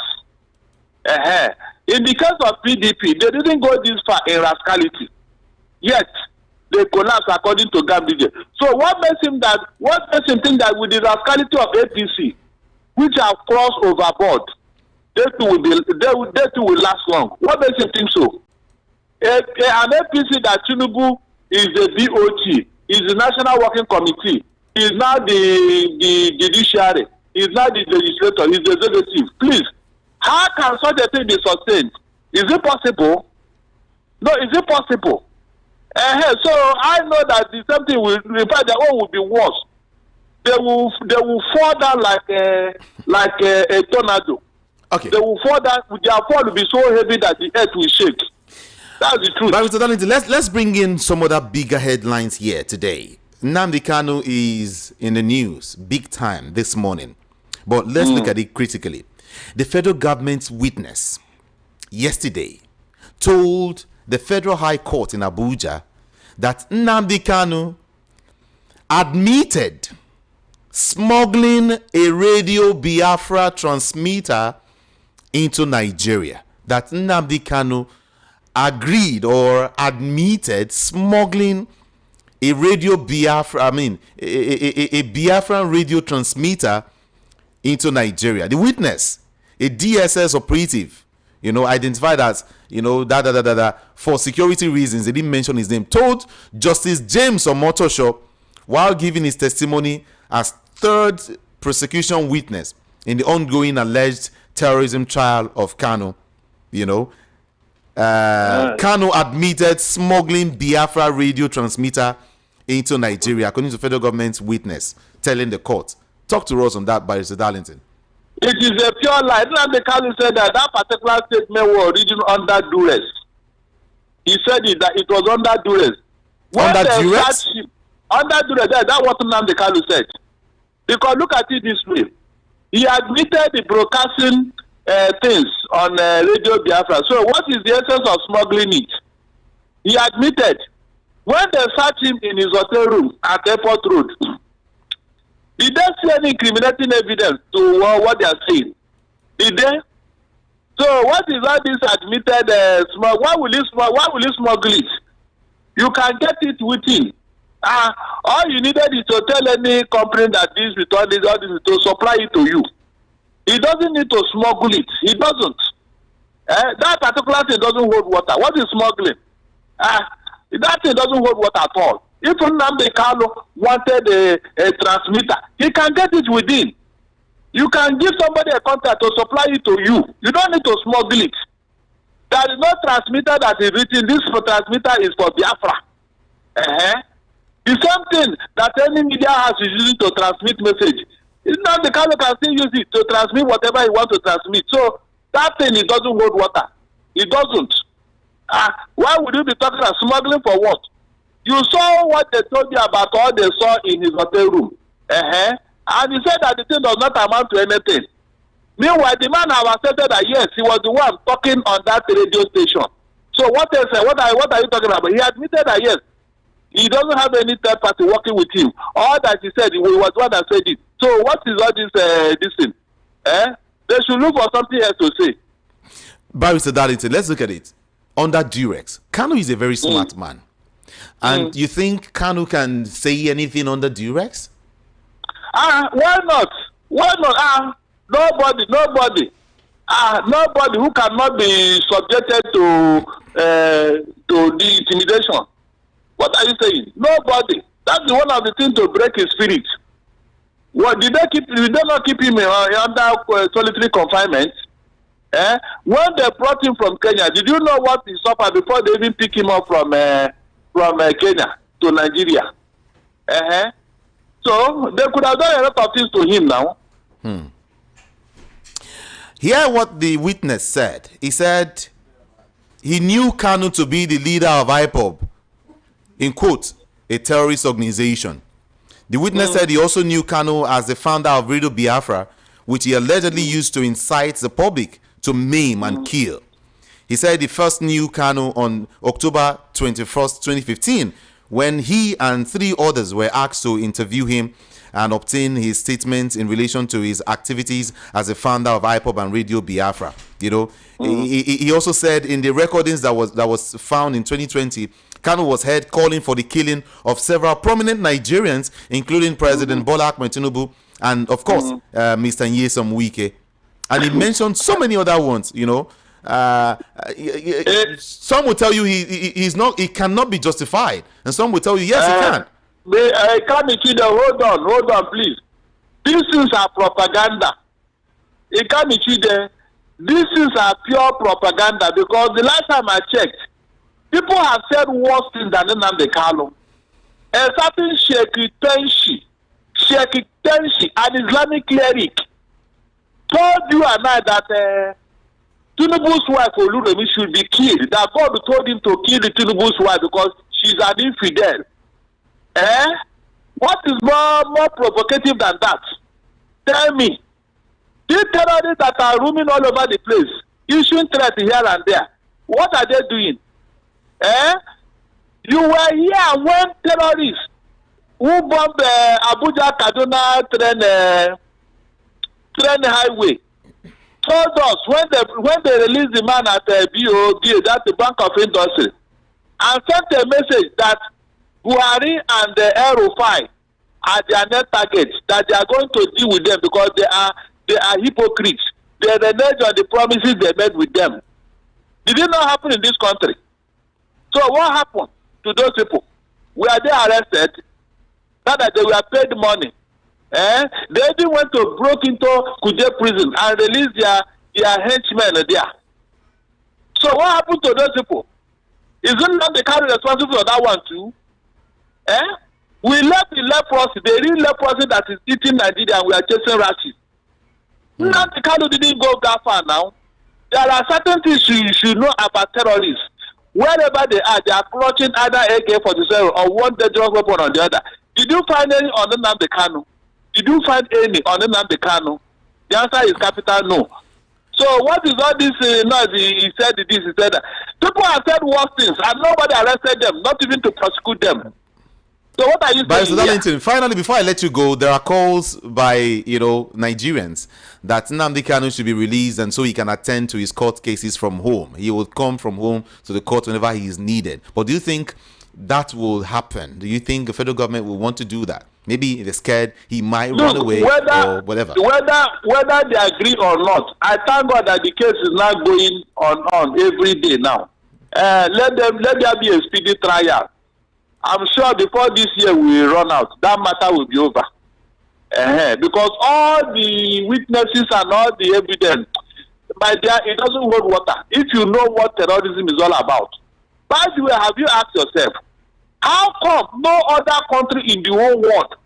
In the case of PDP, they didn't go this far in rascality. Yet, they collapse according to Ganduje. So what makes him think that with the rascality of APC, which have crossed overboard, they too will last long? What makes him think so? An APC that Tinubu is the BOT, is the National Working Committee, is now the judiciary, is now the legislator, is the executive. Please, how can such a thing be sustained? Is it possible? No, is it possible? So I know that the same thing will, in fact, their own will be worse. They will fall down like a tornado. Okay. They will fall down. Their fall will be so heavy that the earth will shake. That's the truth. But Mr. Darlington, let's bring in some other bigger headlines here today. Nnamdi Kanu is in the news big time this morning. But let's look at it critically. The federal government's witness yesterday told the Federal High Court in Abuja that Nnamdi Kanu admitted smuggling a radio Biafra transmitter into Nigeria, that Nnamdi Kanu agreed or admitted smuggling a radio Biafra, a Biafran radio transmitter into Nigeria. The witness, a DSS operative, identified as, for security reasons, they didn't mention his name, told Justice James Omotosho while giving his testimony as third prosecution witness in the ongoing alleged terrorism trial of Kanu. Kanu admitted smuggling Biafra radio transmitter into Nigeria, according to federal government's witness telling the court. Talk to us on that, Barrister Darlington. It is a pure lie. Nnamdi Kanu said that particular statement was written under duress. He said that it was under duress. Under duress? Under duress. That's what Nnamdi Kanu said. Because look at it this way. He admitted the broadcasting things on Radio Biafra. So what is the essence of smuggling it? He admitted when they searched him in his hotel room at Airport Road, did they see any incriminating evidence to what they are saying? Did they? So what is all this admitted smuggle? Why will he smuggle it? You can get it within. All you needed is to tell any company that this with all this to supply it to you. He doesn't need to smuggle it. He doesn't. That particular thing doesn't hold water. What is smuggling? That thing doesn't hold water at all. If Nnamdi Kanu wanted a transmitter, he can get it within. You can give somebody a contract to supply it to you. You don't need to smuggle it. There is no transmitter that is written. This transmitter is for Biafra. The same thing that any media house is using to transmit message. Nnamdi Kanu can still use it to transmit whatever he wants to transmit. So that thing, it doesn't hold water. It doesn't. Why would you be talking about smuggling for what? You saw what they told you about all they saw in his hotel room. And he said that the thing does not amount to anything. Meanwhile, the man have accepted that yes, he was the one talking on that radio station. So what else? What are you talking about? He admitted that yes, he doesn't have any third party working with him. All that he said, he was the one that said it. So what is all this thing? They should look for something else to say. Barrister Darlington, let's look at it. Under duress, Kanu is a very smart man. And you think Kanu can say anything under duress? Why not? Why not? Nobody who cannot be subjected to the intimidation. What are you saying? Nobody. That's one of the things to break his spirit. What did they not keep him under solitary confinement? When they brought him from Kenya, did you know what he suffered before they even pick him up from Kenya to Nigeria? So they could have done a lot of things to him now. Hear what the witness said. He said he knew Kanu to be the leader of IPOB, in quote, a terrorist organization. The witness said he also knew Kanu as the founder of Radio Biafra, which he allegedly used to incite the public to maim and kill. He said he first knew Kanu on October 21st, 2015, when he and 3 others were asked to interview him and obtain his statements in relation to his activities as a founder of IPOB and Radio Biafra. He also said in the recordings that was found in 2020, Kanu was heard calling for the killing of several prominent Nigerians, including President Bola Ahmed Tinubu and, of course, Mr. Nyesom Wike. And he mentioned so many other ones, some will tell you he cannot be justified, and some will tell you yes, he can. Hold on, please. These things are propaganda. These things are pure propaganda, because the last time I checked, people have said worse things than Nnamdi Kanu. A certain Sheikh Tenshi, an Islamic cleric, told you and I that Tinubu's wife Oluremi should be killed. That God told him to kill the Tinubu's wife because she's an infidel. What is more provocative than that? Tell me. These terrorists that are roaming all over the place, issuing threats here and there, what are they doing? You were here when terrorists who bombed Abuja Kaduna train highway told us when they released the man at BOD, that's the Bank of Industry, and sent a message that Buhari and the El-Rufai are their net targets, that they are going to deal with them because they are hypocrites. They renege on the promises they made with them. Did it not happen in this country? So what happened to those people? Were they arrested? Not that they were paid money. They even went to broke into Kuje prison and released their henchmen there. So what happened to those people? Isn't not the Kanu responsible for that one too? We left the leprosy, the real leprosy that is eating Nigeria, and we are chasing rashes. Nnamdi Kanu didn't go that far now. There are certain things you should know about terrorists. Wherever they are clutching either AK-47 or one dangerous weapon on the other. Did you find any on Nnamdi Kanu? Did you find any on Nnamdi Kanu? The answer is capital no. So what is all this noise? He said this, he said that. People have said worse things and nobody arrested them, not even to prosecute them. So what are you saying? Darlington, finally, before I let you go, there are calls by Nigerians that Nnamdi Kanu should be released and so he can attend to his court cases from home. He will come from home to the court whenever he is needed. But do you think that will happen? Do you think the federal government will want to do that? Maybe they're scared he might run away or whatever. Whether they agree or not, I thank God that the case is now going on every day now. Let there be a speedy trial. I'm sure before this year will run out, that matter will be over. Because all the witnesses and all the evidence, my dear, it doesn't hold water. If you know what terrorism is all about. By the way, have you asked yourself, how come no other country in the whole world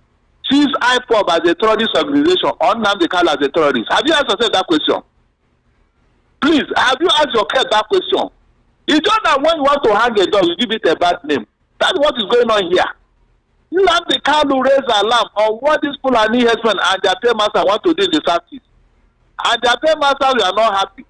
sees IPOB as a terrorist organization or Nnamdi Kanu as a terrorist? Have you asked yourself that question? Please, have you asked yourself that question? It's just that when you want to hang a dog, you give it a bad name. That's what is going on here. Nnamdi Kanu raised alarm on what these Fulani herdsmen and their paymaster want to do in the Southeast. And their paymasters are not happy.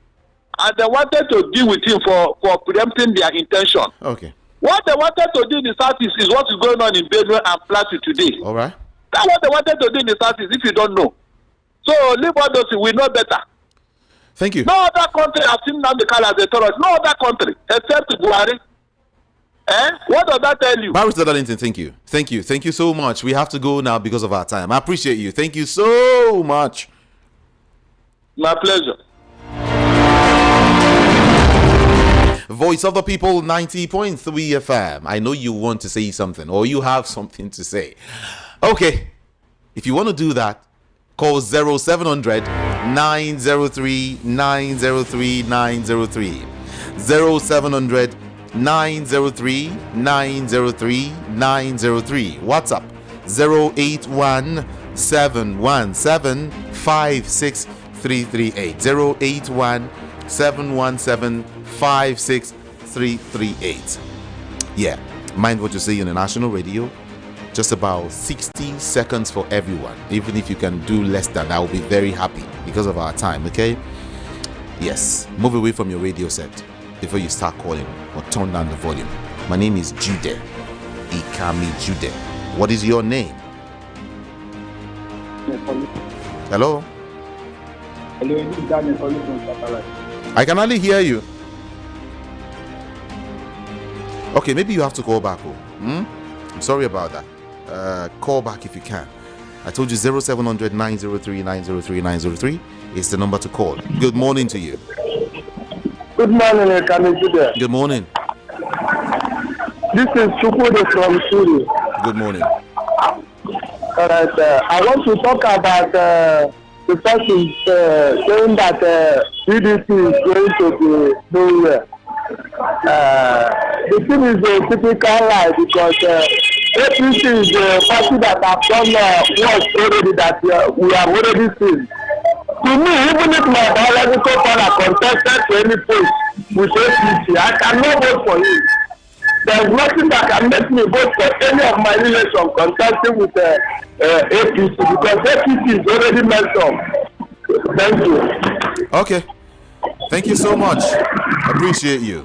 And they wanted to deal with him for preempting their intention. Okay. What they wanted to do in the Southeast is what is going on in Benue and Plateau today. All right. That's what they wanted to do in the Southeast, if you don't know. So leave all those, we know better. Thank you. No other country has seen Nnamdi Kanu as a terrorist. No other country except Buhari. What does that tell you? Barrister Darlington, thank you. Thank you. Thank you so much. We have to go now because of our time. I appreciate you. Thank you so much. My pleasure. Voice of the People, 90.3 FM. I know you want to say something or you have something to say. Okay. If you want to do that, call 0700 903 903 903. 0700 903 903 903. WhatsApp 081 717 56338. 081 717 56338. Yeah, mind what you say on the national radio. Just about 60 seconds for everyone. Even if you can do less than that, I will be very happy because of our time. Okay, yes, move away from your radio set before you start calling or turn down the volume. My name is Jude Ikami Jude. What is your name? Hello. I can hardly hear you. Okay, maybe you have to call back. I'm sorry about that. Call back if you can. I told you 0700 903 903 903 is the number to call. Good morning to you. Good morning, Kanu. Good morning. This is Chukwude from Suri. Good morning. Alright, I want to talk about the person saying that PDP is going to be nowhere. The thing is a typical lie because APC is a party that have done work already that we have already seen. To me, even if my biological father contested to any post with APC, I cannot vote for him. There's nothing that can make me vote for any of my relations contesting with APC because APC is already messed up. Thank you. Okay. Thank you so much. Appreciate you.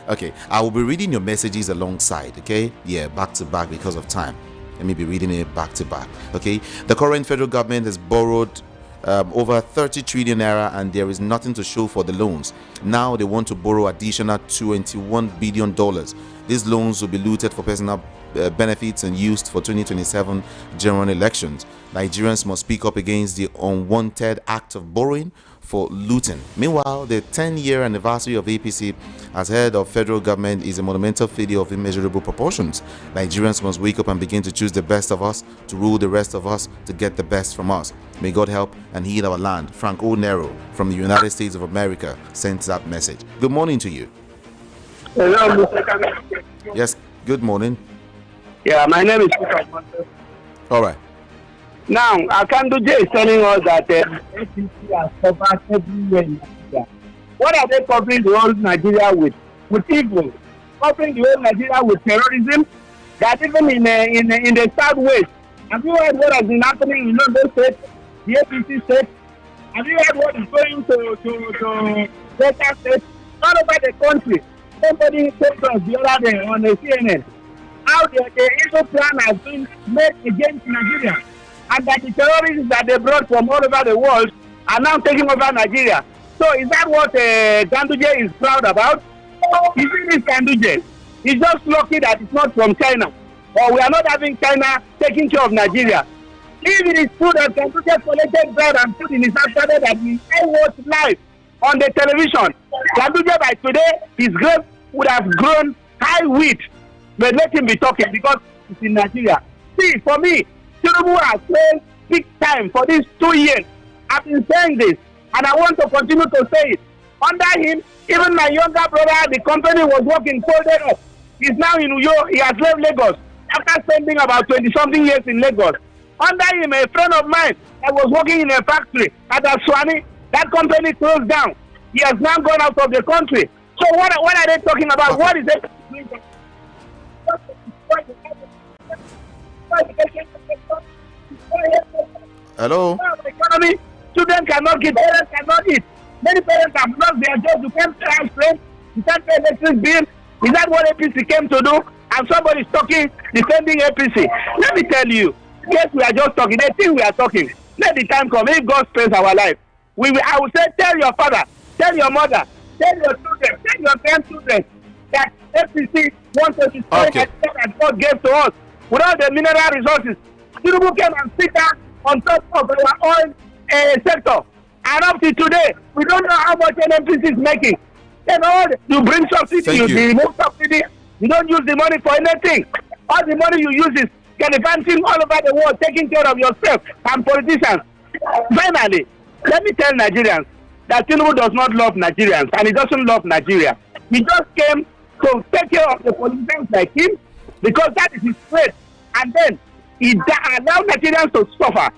Okay, I will be reading your messages alongside. Okay, yeah, back to back because of time. Let me be reading it back to back. Okay, the current federal government has borrowed over 30 trillion naira, and there is nothing to show for the loans. Now they want to borrow additional $21 billion. These loans will be looted for personal benefits and used for 2027 general elections. Nigerians must speak up against the unwanted act of borrowing for looting. Meanwhile, the 10-year anniversary of APC as head of federal government is a monumental failure of immeasurable proportions. Nigerians must wake up and begin to choose the best of us, to rule the rest of us, to get the best from us. May God help and heal our land. Frank O'Nero from the United States of America sent that message. Good morning to you. Hello, Mr. Kanu. Yes, good morning. Yeah, my name is Peter. All right. Now, Ganduje is telling us that APC has covered everywhere in Nigeria. What are they covering the whole Nigeria with? With evil. Covering the whole Nigeria with terrorism. That even in the southwest. Have you heard what has been happening in London State, the APC State? Have you heard what is going to Delta State? All over the country. Somebody told us the other day on the CNN how the evil plan has been made against Nigeria. And that the terrorists that they brought from all over the world are now taking over Nigeria. So is that what Ganduje is proud about? Isn't it Ganduje? He's just lucky that it's not from China. Or we are not having China taking care of Nigeria. If it is true that Ganduje collected bread and put in his afternoon that we all watch live on the television, Ganduje by today, his grave would have grown high wheat. But let him be talking because it's in Nigeria. See, for me, Tinubu has failed big time for these 2 years. I've been saying this, and I want to continue to say it. Under him, even my younger brother, the company was working folded up. He's now in Uyo. He has left Lagos after spending about 20-something years in Lagos. Under him, a friend of mine that was working in a factory at Aswani, that company closed down. He has now gone out of the country. So what are they talking about? Okay. What is it? Hello? Economy, children cannot eat, parents cannot eat. Many parents have lost their jobs. You can't pay house rent, you can't pay electric bill. Is that what APC came to do? And somebody is talking, defending APC. Let me tell you, yes, we are just talking. They think we are talking. Let the time come. If God spares our life, I will say, tell your father, tell your mother, tell your children, tell your grandchildren that APC wants to destroy that God gave to us with all the mineral resources. Tinubu came and sit down on top of our oil sector. And up to today, we don't know how much NMPC is making. Then you bring subsidy, you remove subsidy, you don't use the money for anything. All the money you use is gallivanting all over the world, taking care of yourself and politicians. Finally, let me tell Nigerians that Tinubu does not love Nigerians and he doesn't love Nigeria. He just came to take care of the politicians like him because that is his trade. And then he allowed Nigerians to suffer.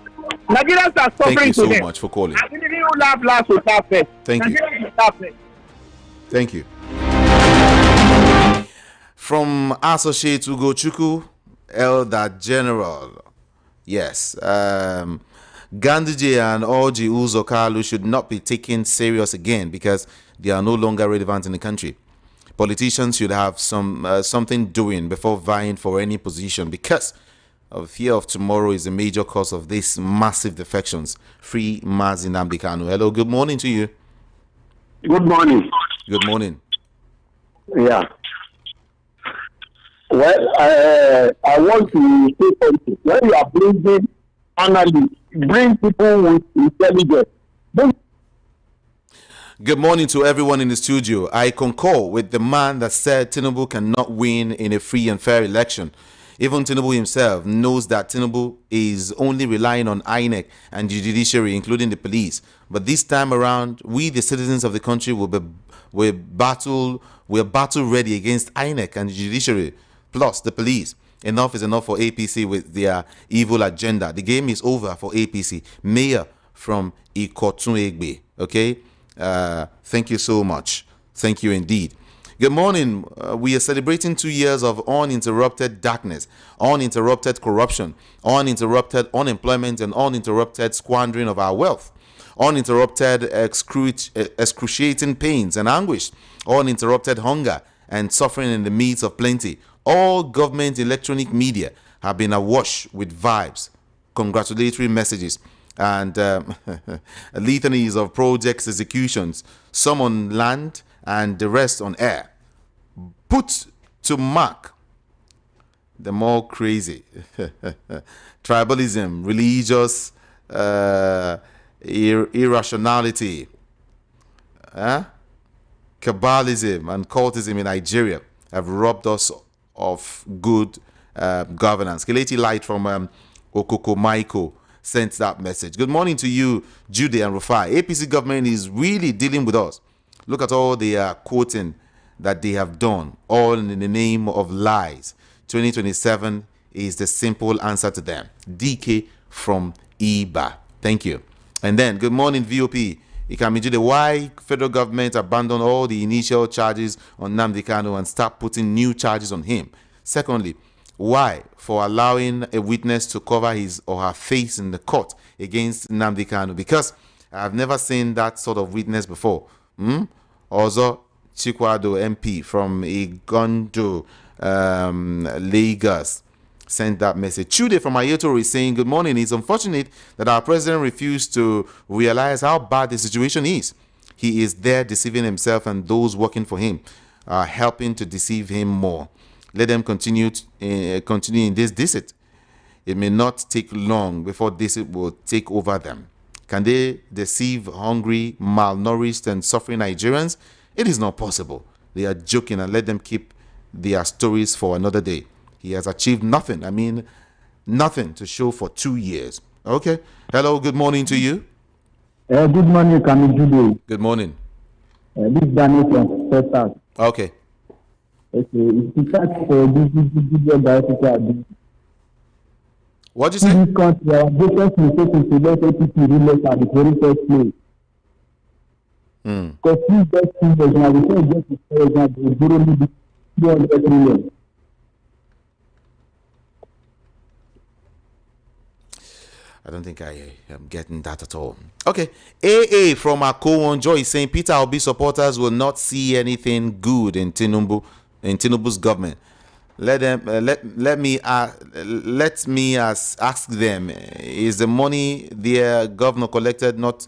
Nigerians are suffering today. Thank you so much for calling. I didn't even laugh last with that face. Thank you. Nigerians will laugh first. Thank you. From Associate Ugochukwu, Elder General. Yes. Ganduje and Orji Uzokalu should not be taken serious again because they are no longer relevant in the country. Politicians should have something doing before vying for any position because of fear of tomorrow is a major cause of these massive defections. Free Nnamdi Kanu. Hello, good morning to you. Good morning. Good morning. Yeah. Well, I want to say something. When you are bringing analysts, bring people with intelligence. Good morning to everyone in the studio. I concur with the man that said Tinubu cannot win in a free and fair election. Even Tinubu himself knows that Tinubu is only relying on INEC and the judiciary, including the police. But this time around, we, the citizens of the country, we're battle ready against INEC and the judiciary, plus the police. Enough is enough for APC with their evil agenda. The game is over for APC. Mayor from Ikotun Egbe. Okay? Thank you so much. Thank you indeed. Good morning. We are celebrating 2 years of uninterrupted darkness, uninterrupted corruption, uninterrupted unemployment, and uninterrupted squandering of our wealth, uninterrupted excruciating pains and anguish, uninterrupted hunger and suffering in the midst of plenty. All government electronic media have been awash with vibes, congratulatory messages, and litanies of projects executions, some on land and the rest on air. Put to mark the more crazy tribalism, religious irrationality, cabalism and cultism in Nigeria have robbed us of good governance. Keleti Light from Okoko Maiko sent that message. Good morning to you, Judy and Rufai. APC government is really dealing with us. Look at all the quoting that they have done, all in the name of lies. 2027 is the simple answer to them. DK from Iba. Thank you. And then, good morning, VOP. Ikamijide, why federal government abandon all the initial charges on Nnamdi Kanu and start putting new charges on him? Secondly, why for allowing a witness to cover his or her face in the court against Nnamdi Kanu? Because I've never seen that sort of witness before. Also, Chikwado MP from Igondo, Lagos, sent that message. Chude from Ayoto is saying, good morning. It's unfortunate that our president refused to realize how bad the situation is. He is there deceiving himself, and those working for him are helping to deceive him more. Let them continue in this deceit. It may not take long before deceit will take over them. Can they deceive hungry, malnourished, and suffering Nigerians? It is not possible. They are joking, and let them keep their stories for another day. He has achieved nothing. I mean, nothing to show for 2 years. Okay. Hello, good morning to you. Good morning, Kanu. Good morning. This is Daniel from Texas. Okay. Okay, it's fact for this Biafra. What did you say? In this country, our greatest mistake is to let APC rulers at the very first place. Because we get too much now, we can't get to say that they borrow me 200 million. I don't think I am getting that at all. Okay. AA from Akowon Joy is saying Peter Obi supporters will not see anything good in Tinubu's government. Let me ask them, is the money their governor collected not?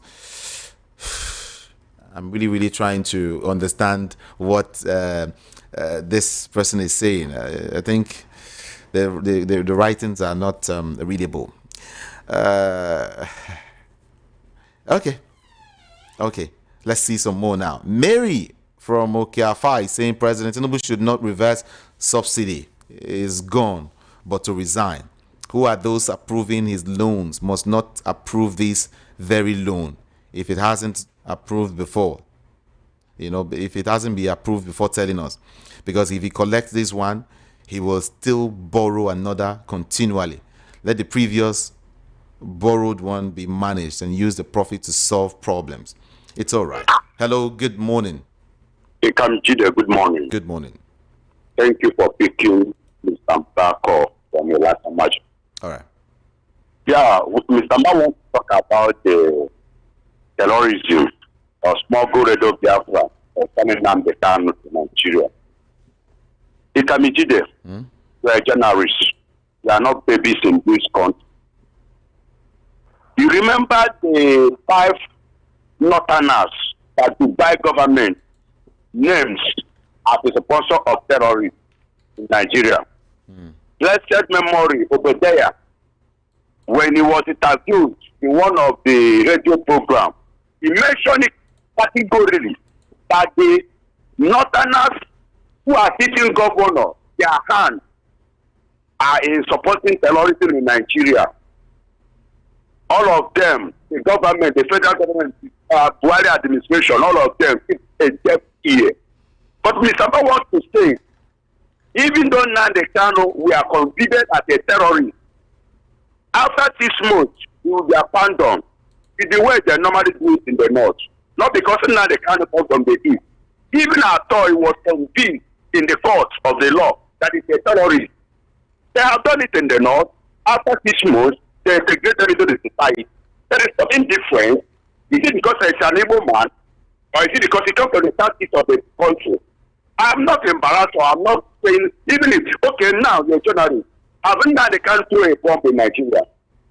I'm really trying to understand what this person is saying. I think the writings are not readable. Okay, let's see some more now. Mary from Okiafa is saying President Tinubu should not reverse subsidy. Is gone, but to resign. Who are those approving his loans must not approve this very loan if it hasn't approved before. If it hasn't been approved before telling us, because if he collects this one, he will still borrow another continually. Let the previous borrowed one be managed and use the profit to solve problems. It's all right. Hello, good morning. Good morning. Good morning. Thank you for picking Mr. Mbako from the last match. All right. Yeah, Mr. Mbako wants to talk about the terrorism or smuggling of Biafra or coming down the town in Nigeria. Ikamijide, we are journalists. We are not babies in this country. You remember the 5 northerners that Dubai government names as the sponsor of terrorism in Nigeria? Blessed memory, Obadiah, when he was interviewed in one of the radio programs, he mentioned it categorically that the northerners who are sitting governor, their hands are in supporting terrorism in Nigeria. All of them, the government, the federal government, Buhari administration, all of them, it's a deaf ear. But Mr. Mbako wants to say, even though Nnamdi Kanu we are considered as a terrorist, after 6 months, he will be abandoned. It's the way they normally do it in the north. Not because Nnamdi Kanu comes from the east. Even after he was convinced in the courts of the law that he's a terrorist, they have done it in the north. After 6 months, they integrated into the society. There is something different. Is it because he's an evil man? Or is it because he comes from the southeast of the country? I'm not embarrassed, or I'm not saying, even if, okay, now you're a journalist, haven't Nnamdi Kanu throw a bomb in Nigeria?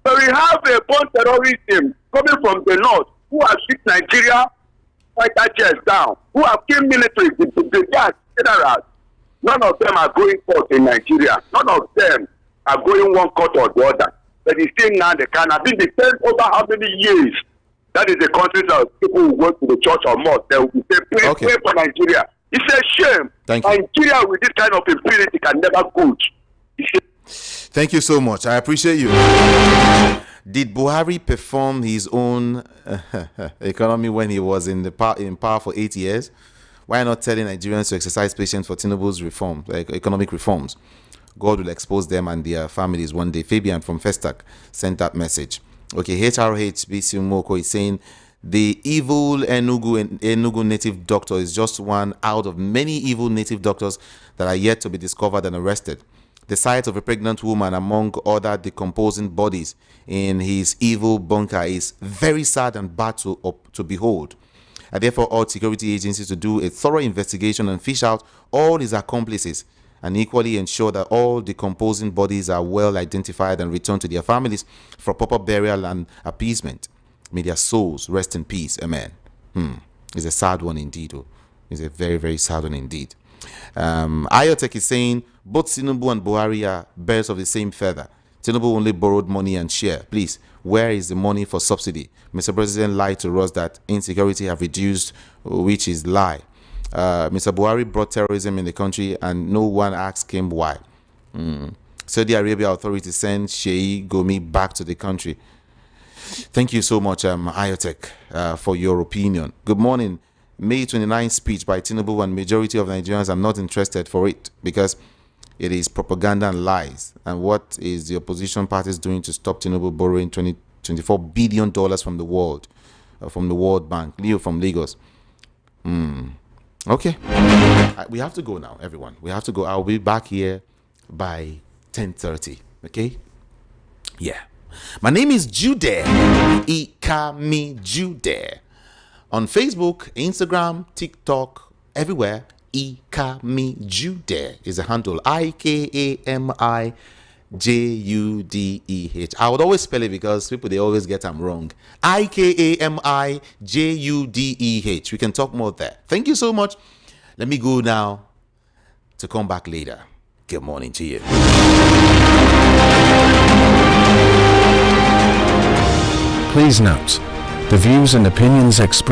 But we have a born terrorism coming from the north who have shipped Nigeria fighter jets down, who have killed military, the generals. None of them are going forth in Nigeria. None of them are going one court or the other. But it's still now they can have been depend over how many years. That is the country that people who go to the church or mosque. They will say, pray for Nigeria. It's a shame. Nigeria with this kind of impunity can never go. Thank you so much. I appreciate you. Did Buhari perform his own economy when he was in power for 8 years? Why not telling Nigerians to exercise patience for Tinubu's reform, economic reforms? God will expose them and their families one day. Fabian from Festac sent that message. Okay, HRH BC Moko is saying the evil Enugu native doctor is just one out of many evil native doctors that are yet to be discovered and arrested. The sight of a pregnant woman among other decomposing bodies in his evil bunker is very sad and bad to behold. I therefore urge security agencies to do a thorough investigation and fish out all his accomplices, and equally ensure that all decomposing bodies are well identified and returned to their families for proper burial and appeasement. May their souls rest in peace. Amen. It's a sad one indeed. It's a very, very sad one indeed. Iotek is saying both Tinubu and Buhari are birds of the same feather. Tinubu only borrowed money and share. Please, where is the money for subsidy? Mr. President lied to us that insecurity have reduced, which is lie. Mr. Buhari brought terrorism in the country and no one asked him why. Saudi Arabia authorities sent Sheikh Gomi back to the country. Thank you so much, Iotek, for your opinion. Good morning. May 29 speech by Tinubu and majority of Nigerians are not interested for it because it is propaganda and lies. And what is the opposition parties doing to stop Tinubu borrowing $24 billion from the World Bank? Leo from Lagos. Okay. We have to go now, everyone. We have to go. I'll be back here by 10:30. Okay? Yeah. My name is Jude. Ikami Jude. On Facebook, Instagram, TikTok, everywhere. Ikami Jude is a handle. IKAMIJUDEH. I would always spell it because people, they always get them wrong. IKAMIJUDEH. We can talk more there. Thank you so much. Let me go now to come back later. Good morning to you. Please note, the views and opinions expressed